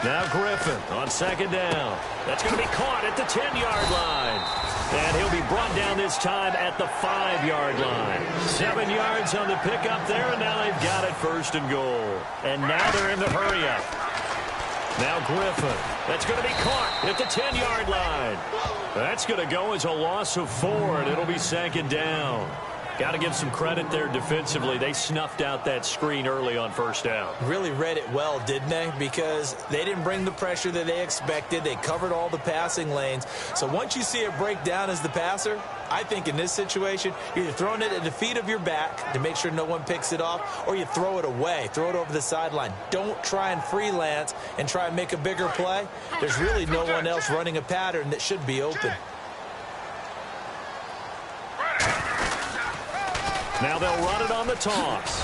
Now Griffin on 2nd down. That's going to be caught at the 10-yard line. And he'll be brought down this time at the 5-yard line. 7 yards on the pickup there, and now they've got it 1st and goal. And now they're in the hurry-up. Now Griffin. That's going to be caught at the 10-yard line. That's going to go as a loss of 4, and it'll be 2nd down. Got to give some credit there defensively. They snuffed out that screen early on first down. Really read it well, didn't they? Because they didn't bring the pressure that they expected. They covered all the passing lanes. So once you see it break down as the passer, I think in this situation, you're either throwing it at the feet of your back to make sure no one picks it off, or you throw it away, throw it over the sideline. Don't try and freelance and try and make a bigger play. There's really no one else running a pattern that should be open. Now they'll run it on the toss.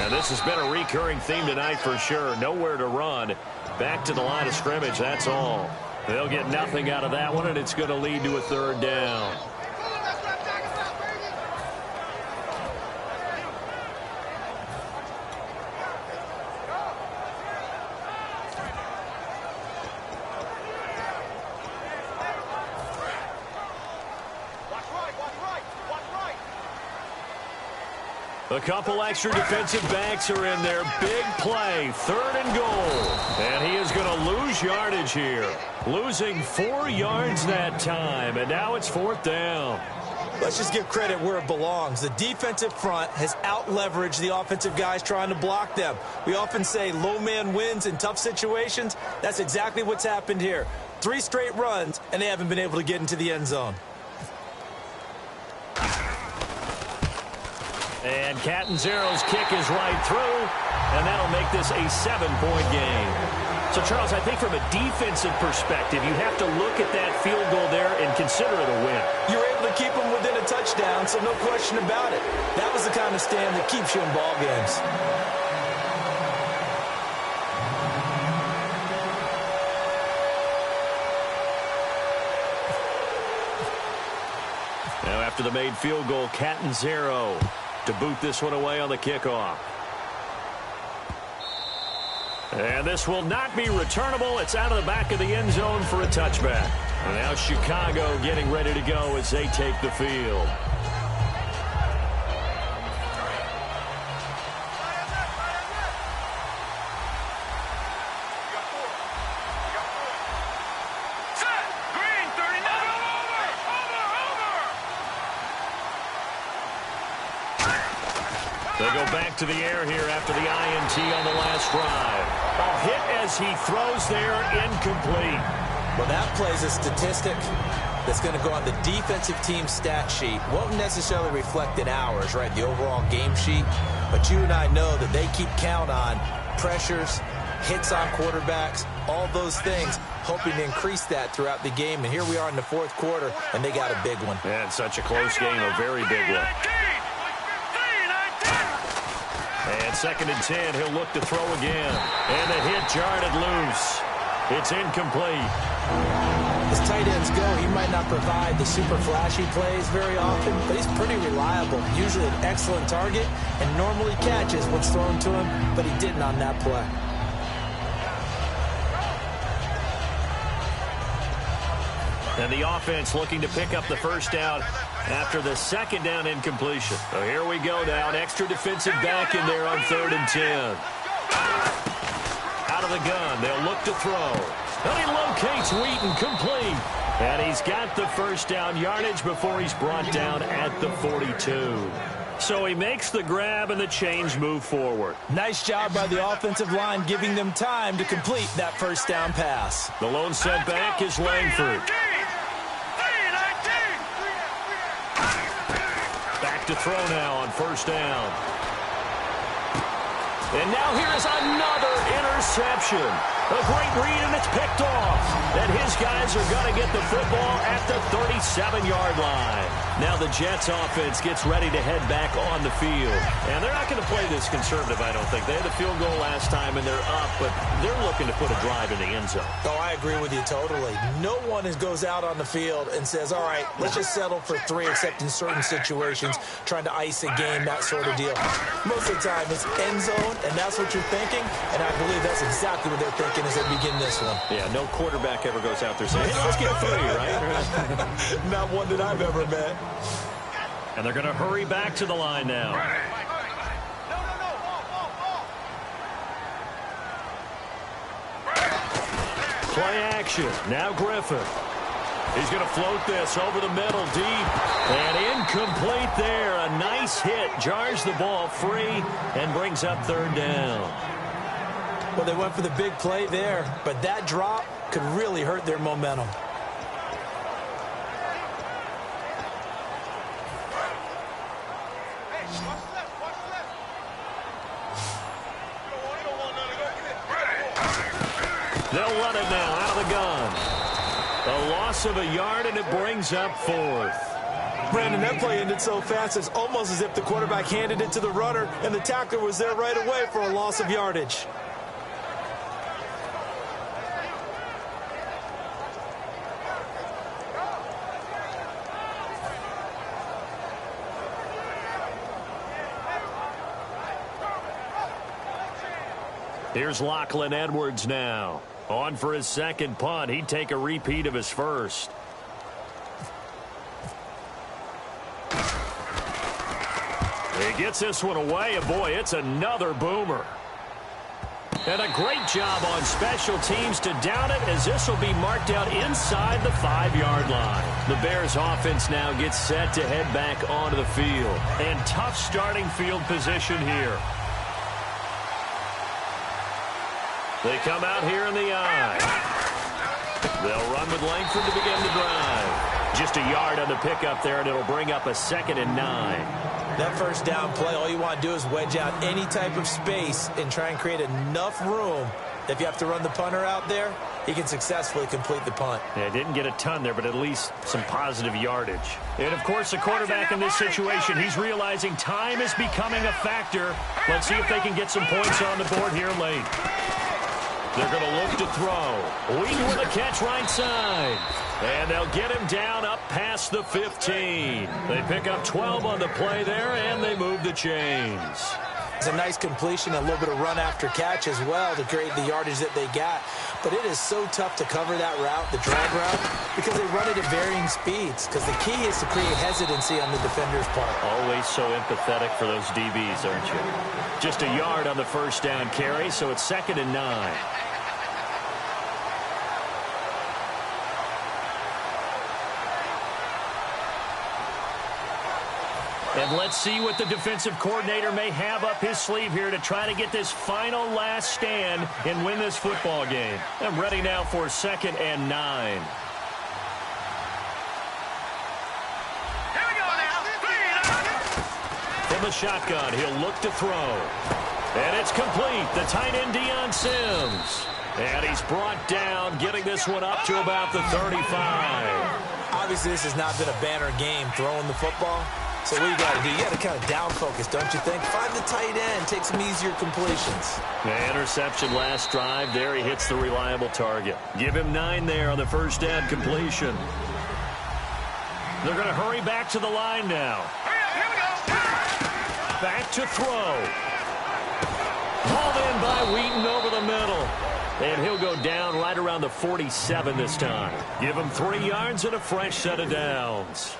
And this has been a recurring theme tonight for sure. Nowhere to run. Back to the line of scrimmage, that's all. They'll get nothing out of that one, and it's going to lead to a third down. A couple extra defensive backs are in there. Big play, 3rd and goal. And he is going to lose yardage here. Losing 4 yards that time, and now it's 4th down. Let's just give credit where it belongs. The defensive front has out-leveraged the offensive guys trying to block them. We often say low man wins in tough situations. That's exactly what's happened here. 3 straight runs, and they haven't been able to get into the end zone. And Catanzaro's kick is right through, and that'll make this a 7-point game. So, Charles, I think from a defensive perspective, you have to look at that field goal there and consider it a win. You're able to keep them within a touchdown, so no question about it. That was the kind of stand that keeps you in ball games. Now, after the made field goal, Catanzaro to boot this one away on the kickoff. And this will not be returnable. It's out of the back of the end zone for a touchback. And now Chicago getting ready to go as they take the field. They go back to the air here after the INT on the last drive. A hit as he throws there, incomplete. Well, that plays a statistic that's going to go on the defensive team stat sheet. Won't necessarily reflect in ours, right, the overall game sheet. But you and I know that they keep count on pressures, hits on quarterbacks, all those things, hoping to increase that throughout the game. And here we are in the 4th quarter, and they got a big one. And such a close game, a very big one. And 2nd and 10, he'll look to throw again. And the hit jarred it loose. It's incomplete. As tight ends go, he might not provide the super flashy plays very often, but he's pretty reliable. Usually an excellent target and normally catches what's thrown to him, but he didn't on that play. And the offense looking to pick up the first down after the 2nd down incompletion. So here we go now. An extra defensive back in there on 3rd and 10. Out of the gun. They'll look to throw. And he locates Wheaton, complete. And he's got the first down yardage before he's brought down at the 42. So he makes the grab and the change move forward. Nice job by the offensive line giving them time to complete that first down pass. The lone setback is Langford. Back to throw now on first down. And now here is another interception. A great read, and it's picked off. And his guys are going to get the football at the 37-yard line. Now the Jets offense gets ready to head back on the field. And they're not going to play this conservative, I don't think. They had a field goal last time, and they're up, but they're looking to put a drive in the end zone. Oh, I agree with you totally. No one goes out on the field and says, all right, let's just settle for 3, except in certain situations, trying to ice a game, that sort of deal. Most of the time, it's end zone, and that's what you're thinking, and I believe that's exactly what they're thinking as they begin this one. Yeah, no quarterback ever goes out there saying, hey, let's get 3, right? Not one that I've ever met. And they're going to hurry back to the line now. Play action. Now Griffin. He's going to float this over the middle deep. And incomplete there. A nice hit. Jars the ball free and brings up third down. Well, they went for the big play there, but that drop could really hurt their momentum. They'll run it now out of the gun. A loss of a yard, and it brings up fourth. Brandon, that play ended so fast, it's almost as if the quarterback handed it to the runner, and the tackler was there right away for a loss of yardage. Here's Lachlan Edwards now. On for his second punt. He'd take a repeat of his first. He gets this one away, and boy, it's another boomer. And a great job on special teams to down it, as this will be marked out inside the 5-yard line. The Bears offense now gets set to head back onto the field. And tough starting field position here. They come out here in the eye. They'll run with Langford to begin the drive. Just a yard on the pickup there, and it'll bring up a 2nd and 9. That first down play, all you want to do is wedge out any type of space and try and create enough room. If you have to run the punter out there, he can successfully complete the punt. Yeah, didn't get a ton there, but at least some positive yardage. And, of course, the quarterback in this situation, he's realizing time is becoming a factor. Let's see if they can get some points on the board here late. They're going to look to throw. Wheaton with a catch right side. And they'll get him down up past the 15. They pick up 12 on the play there, and they move the chains. It's a nice completion, a little bit of run after catch as well to create the yardage that they got. But it is so tough to cover that route, the drag route, because they run it at varying speeds. Because the key is to create hesitancy on the defender's part. Always so empathetic for those DBs, aren't you? Just a yard on the first down carry, so it's 2nd and 9. And let's see what the defensive coordinator may have up his sleeve here to try to get this final last stand and win this football game. I'm ready now for 2nd and 9. Here we go now. From the shotgun, he'll look to throw. And it's complete. The tight end, Deion Sims. And he's brought down, getting this one up to about the 35. Obviously, this has not been a banner game throwing the football. So what you got to do, you got to kind of down focus, don't you think? Find the tight end, take some easier completions. The interception last drive. There he hits the reliable target. Give him 9 there on the first down completion. They're going to hurry back to the line now. Here we go. Back to throw. Hauled in by Wheaton over the middle. And he'll go down right around the 47 this time. Give him 3 yards and a fresh set of downs.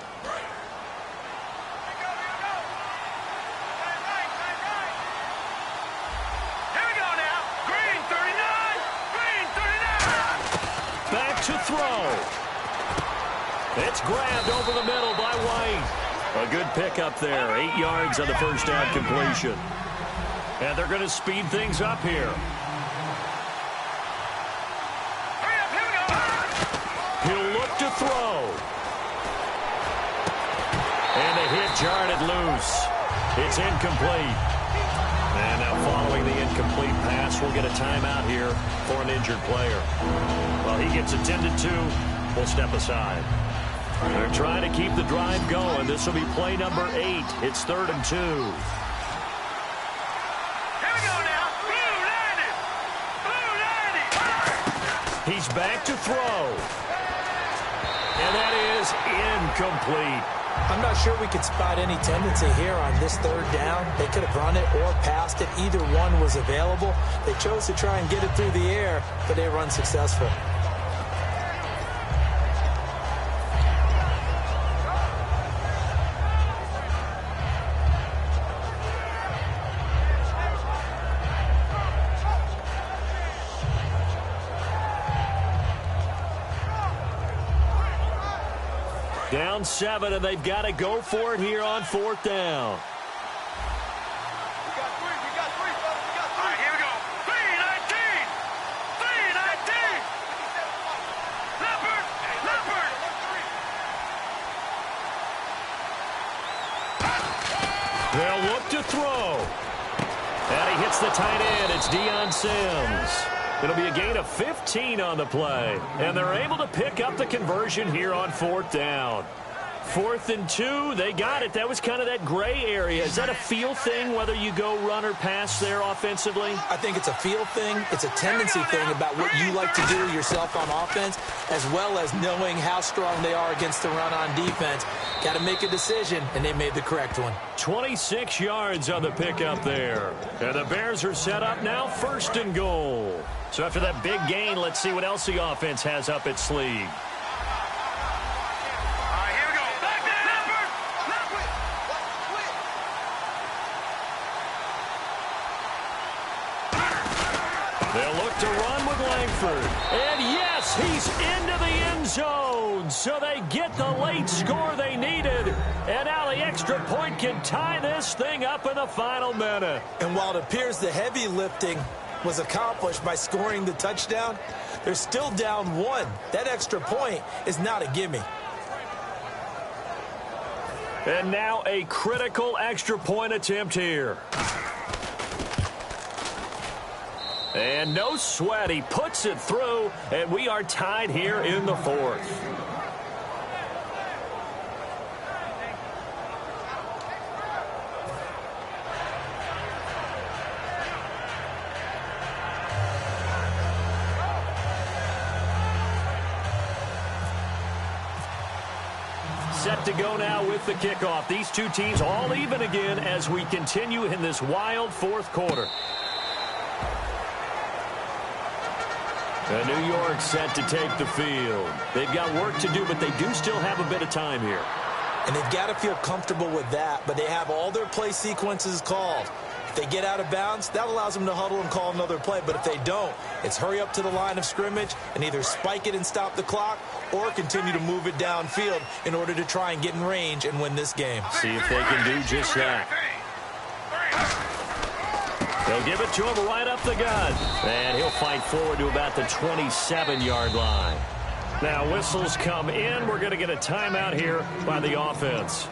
To throw. It's grabbed over the middle by White. A good pickup there. 8 yards on the first down completion. And they're going to speed things up here. He'll look to throw. And the hit jarred it loose. It's incomplete. And now following the incomplete pass, we'll get a timeout here for an injured player. Well, he gets attended to. We'll step aside. They're trying to keep the drive going. This will be play number 8. It's 3rd and 2. Here we go now. Blue 90. He's back to throw. And that is incomplete. I'm not sure we could spot any tendency here on this 3rd down. They could have run it or passed it. Either one was available. They chose to try and get it through the air, but they were unsuccessful. Down 7, and they've got to go for it here on 4th down. They'll look to throw. And he hits the tight end. It's Deion Sims. It'll be a gain of 15 on the play. And they're able to pick up the conversion here on 4th down. 4th and 2, they got it. That was kind of that gray area. Is that a feel thing, whether you go run or pass there offensively? I think it's a feel thing. It's a tendency thing about what you like to do yourself on offense, as well as knowing how strong they are against the run on defense. Got to make a decision, and they made the correct one. 26 yards on the pickup there. And the Bears are set up now 1st and goal. So after that big gain, let's see what else the offense has up its sleeve. They'll look to run with Langford. And yes, he's into the end zone. So they get the late score they needed. And now the extra point can tie this thing up in the final minute. And while it appears the heavy lifting was accomplished by scoring the touchdown, they're still down 1. That extra point is not a gimme. And now a critical extra point attempt here. And no sweat. He puts it through, and we are tied here in the 4th. Set to go now with the kickoff. These two teams all even again as we continue in this wild 4th quarter. And New York set to take the field. They've got work to do, but they do still have a bit of time here. And they've got to feel comfortable with that, but they have all their play sequences called. If they get out of bounds, that allows them to huddle and call another play. But if they don't, it's hurry up to the line of scrimmage and either spike it and stop the clock or continue to move it downfield in order to try and get in range and win this game. See if they can do just that. They'll give it to him right up the gut. And he'll fight forward to about the 27-yard line. Now whistles come in. We're going to get a timeout here by the offense.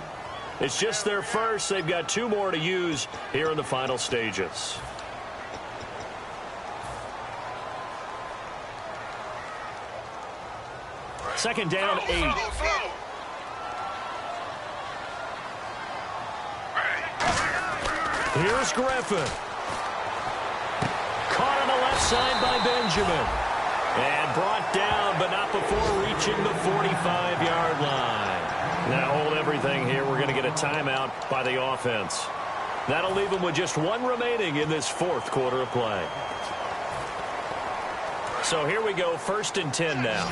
It's just their first. They've got 2 more to use here in the final stages. Second down, 8. Here's Griffin. Caught on the left side by Benjamin. And brought down, but not before reaching the 45-yard line. Now hold everything here. We're going to get a timeout by the offense. That'll leave them with just 1 remaining in this 4th quarter of play. So here we go, 1st and 10 now.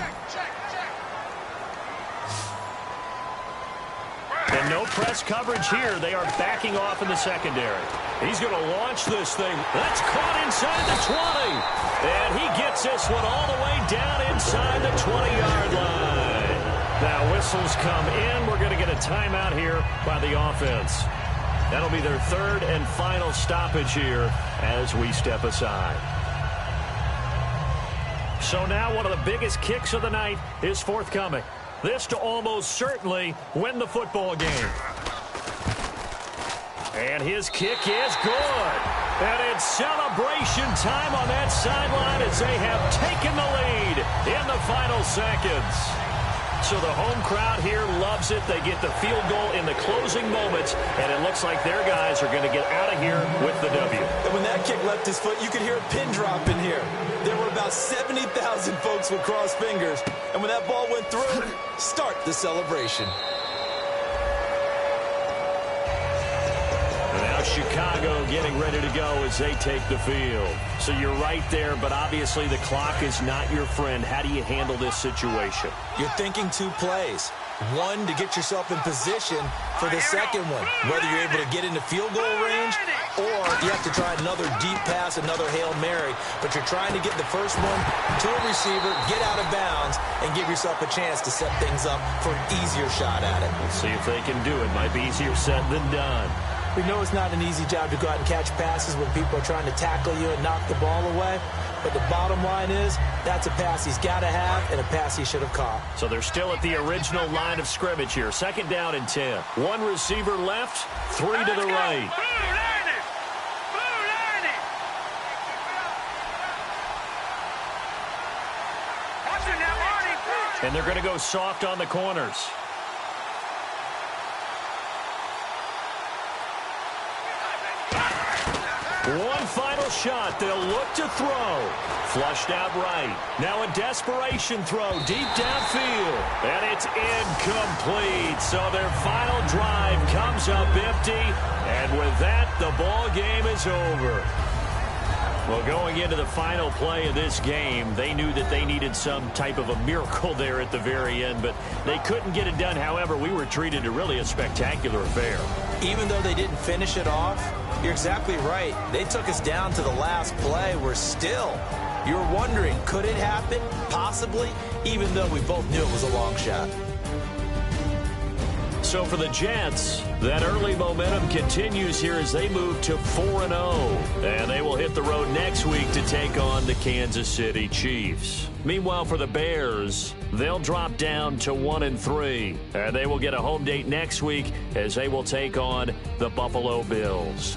And no press coverage here. They are backing off in the secondary. He's going to launch this thing. That's caught inside the 20. And he gets this one all the way down inside the 20-yard line. Now whistles come in. We're going to get a timeout here by the offense. That'll be their 3rd and final stoppage here as we step aside. So now one of the biggest kicks of the night is forthcoming. This to almost certainly win the football game. And his kick is good. And it's celebration time on that sideline as they have taken the lead in the final seconds. So the home crowd here loves it. They get the field goal in the closing moments, and it looks like their guys are going to get out of here with the W. And when that kick left his foot, you could hear a pin drop in here. There were about 70,000 folks with crossed fingers. And when that ball went through, start the celebration. And now Chicago getting ready to go as they take the field. So you're right there, but obviously the clock is not your friend. How do you handle this situation? You're thinking 2 plays. 1 to get yourself in position for the second one. Whether you're able to get into field goal range or you have to try another deep pass, another Hail Mary. But you're trying to get the first one to a receiver, get out of bounds, and give yourself a chance to set things up for an easier shot at it. We'll see if they can do it. Might be easier said than done. We know it's not an easy job to go out and catch passes when people are trying to tackle you and knock the ball away. But the bottom line is, that's a pass he's got to have and a pass he should have caught. So they're still at the original line of scrimmage here. 2nd down and 10. One receiver left, 3 to the right. And they're going to go soft on the corners. One final shot. They'll look to throw. Flushed out right. Now a desperation throw deep downfield. And it's incomplete. So their final drive comes up empty. And with that, the ball game is over. Well, going into the final play of this game, they knew that they needed some type of a miracle there at the very end, but they couldn't get it done. However, we were treated to really a spectacular affair. Even though they didn't finish it off, you're exactly right. They took us down to the last play. You're wondering, could it happen? Possibly, even though we both knew it was a long shot. So for the Jets, that early momentum continues here as they move to 4-0. And they will hit the road next week to take on the Kansas City Chiefs. Meanwhile, for the Bears, they'll drop down to 1-3. And they will get a home date next week as they will take on the Buffalo Bills.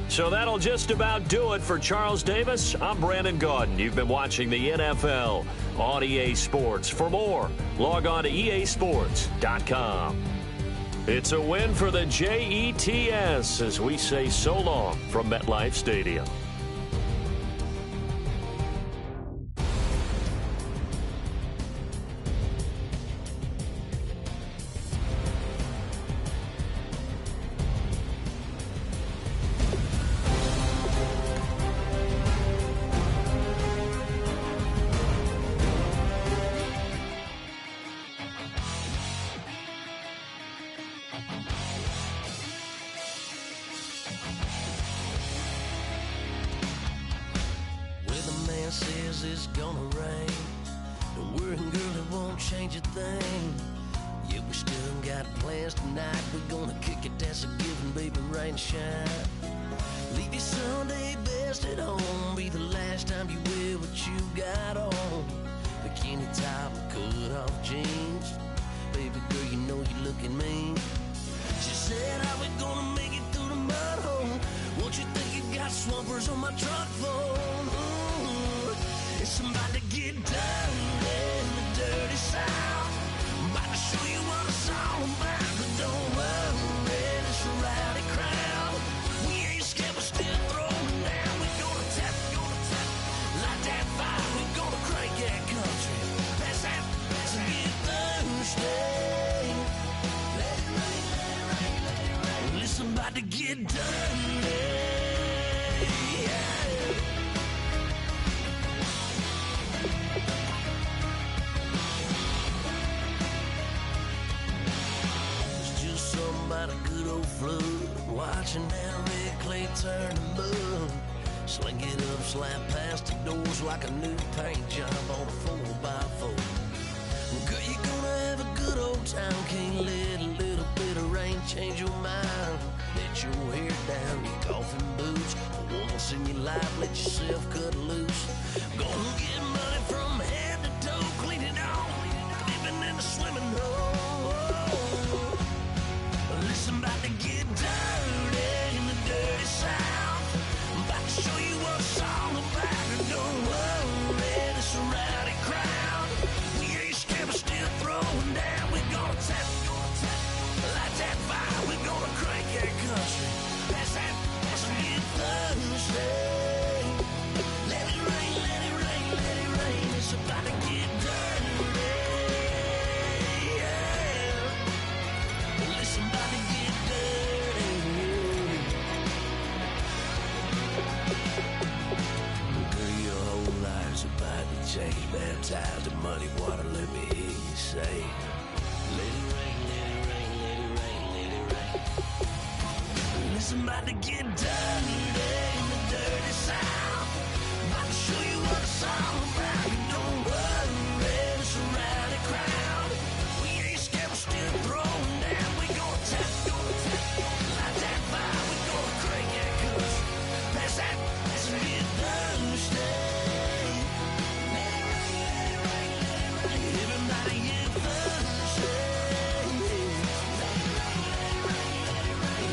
So that'll just about do it for Charles Davis. I'm Brandon Gaudin. You've been watching the NFL on EA Sports. For more, log on to easports.com. It's a win for the Jets as we say so long from MetLife Stadium. Says it's gonna rain. Don't worry, girl, it won't change a thing. Yeah, we still got plans tonight. We're gonna kick it, that's a given, baby, rain and shine. Leave your Sunday best at home. Be the last time you wear what you got on. Bikini top and cut off jeans. Baby girl, you know you're looking mean. She said, how we gonna make it through the mud hole? Won't you think you got swampers on my truck phone? It's about to get done in the dirty South. I'm about to show you what it's all about. But don't worry, it's a rowdy crowd. We ain't scared, we're still throwing down. We're gonna tap, light that fire. We're gonna crank that country. That's a get Thursday. Let it rain, let it rain, let it rain. Well, it's about to get done. About a good old flood, watching that red clay turn to mud. Sling it up, slap past the doors like a new paint job on a 4x4. Girl, you're gonna have a good old time. Can't let a little bit of rain change your mind. Let your hair down, your golfing boots. Once in your life, let yourself cut loose. Gonna get money from head to toe, clean it off, living in a swimming hole. Listen, about to get dirty in the dirty South. I'm about to show you what it's all about. And don't worry, it's a rowdy crowd. We ain't scared, we're still throwing down. We're gonna tap, light that fire. We're gonna crank that country. That's a get Thursday. Let it rain, let it rain, let it rain. It's about to get dirty in the dirty South. About to show you what it's all about. Don't worry, it's a rowdy crowd. We ain't scared, we're still throwing down. We gonna tap, light that fire. We gonna crank that cuss. Pass that, let's get thirsty. Everybody get thirsty.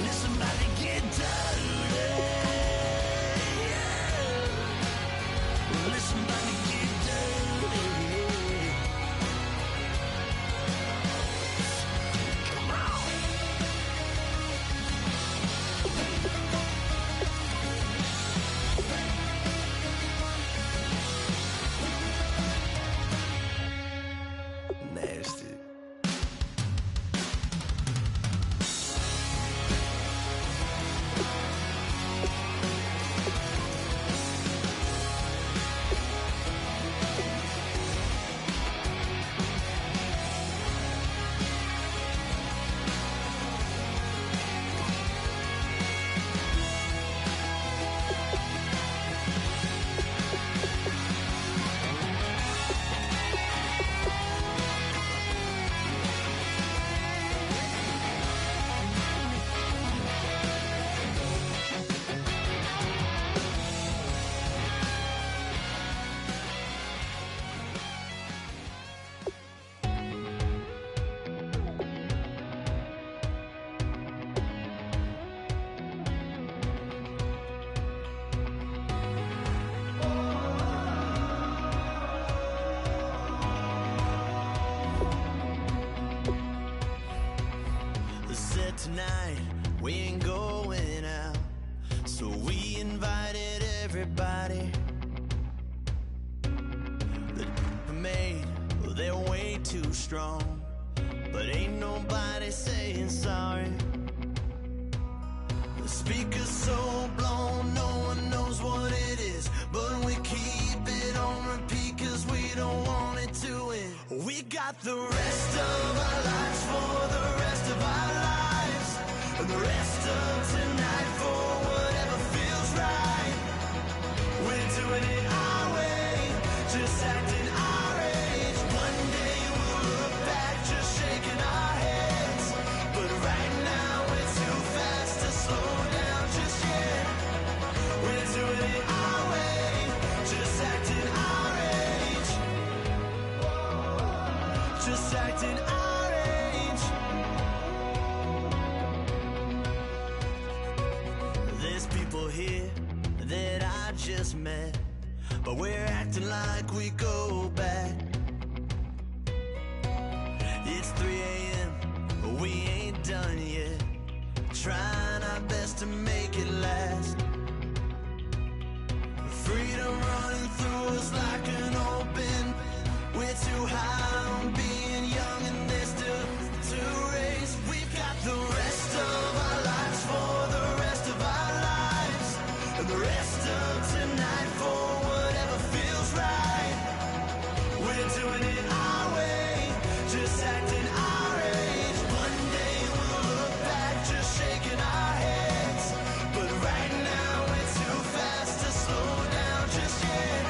Listen, about to get dirty. Listen, about to get dirty. Come on. Nasty. Said tonight we ain't going out, so we invited everybody. The made, well, they're way too strong, but ain't nobody saying sorry. The speaker's so blown, no one knows what it is, but we keep it on repeat cause we don't want it to end. We got the rest of our lives for the rest of our lives, and the rest of tonight for whatever feels right. We're doing it our way, just acting our age. One day we'll look back just shaking our heads, but right now we're too fast to slow down just yet. We're doing it our way, just acting our age. Just acting our age. There's people here that I just met, but we're acting like we go back. It's 3 a.m., but we ain't done yet, trying our best to make it last. Freedom running through us like an open. We're too high on being young and there's still to race. We've got the rest of our lives for the rest of our lives, and the rest of tonight for whatever feels right. We're doing it our way, just acting our age. One day we'll look back just shaking our heads, but right now we're too fast to slow down just yet.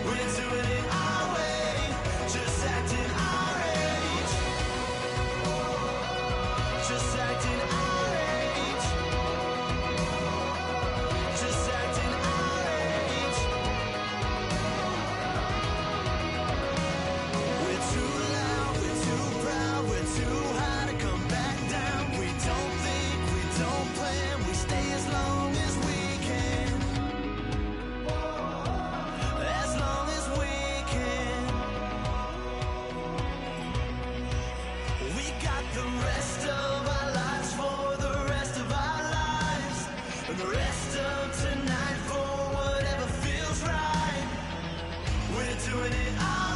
We're doing it our way, just acting our age. Just acting our age. Just acting our age. We're too loud, we're too proud, we're too high to come back down. We don't think, we don't plan, we stay as long as we can. As long as we can. We got the rest of our lives for the rest of our lives, and the rest of tonight for whatever feels right. We're doing it our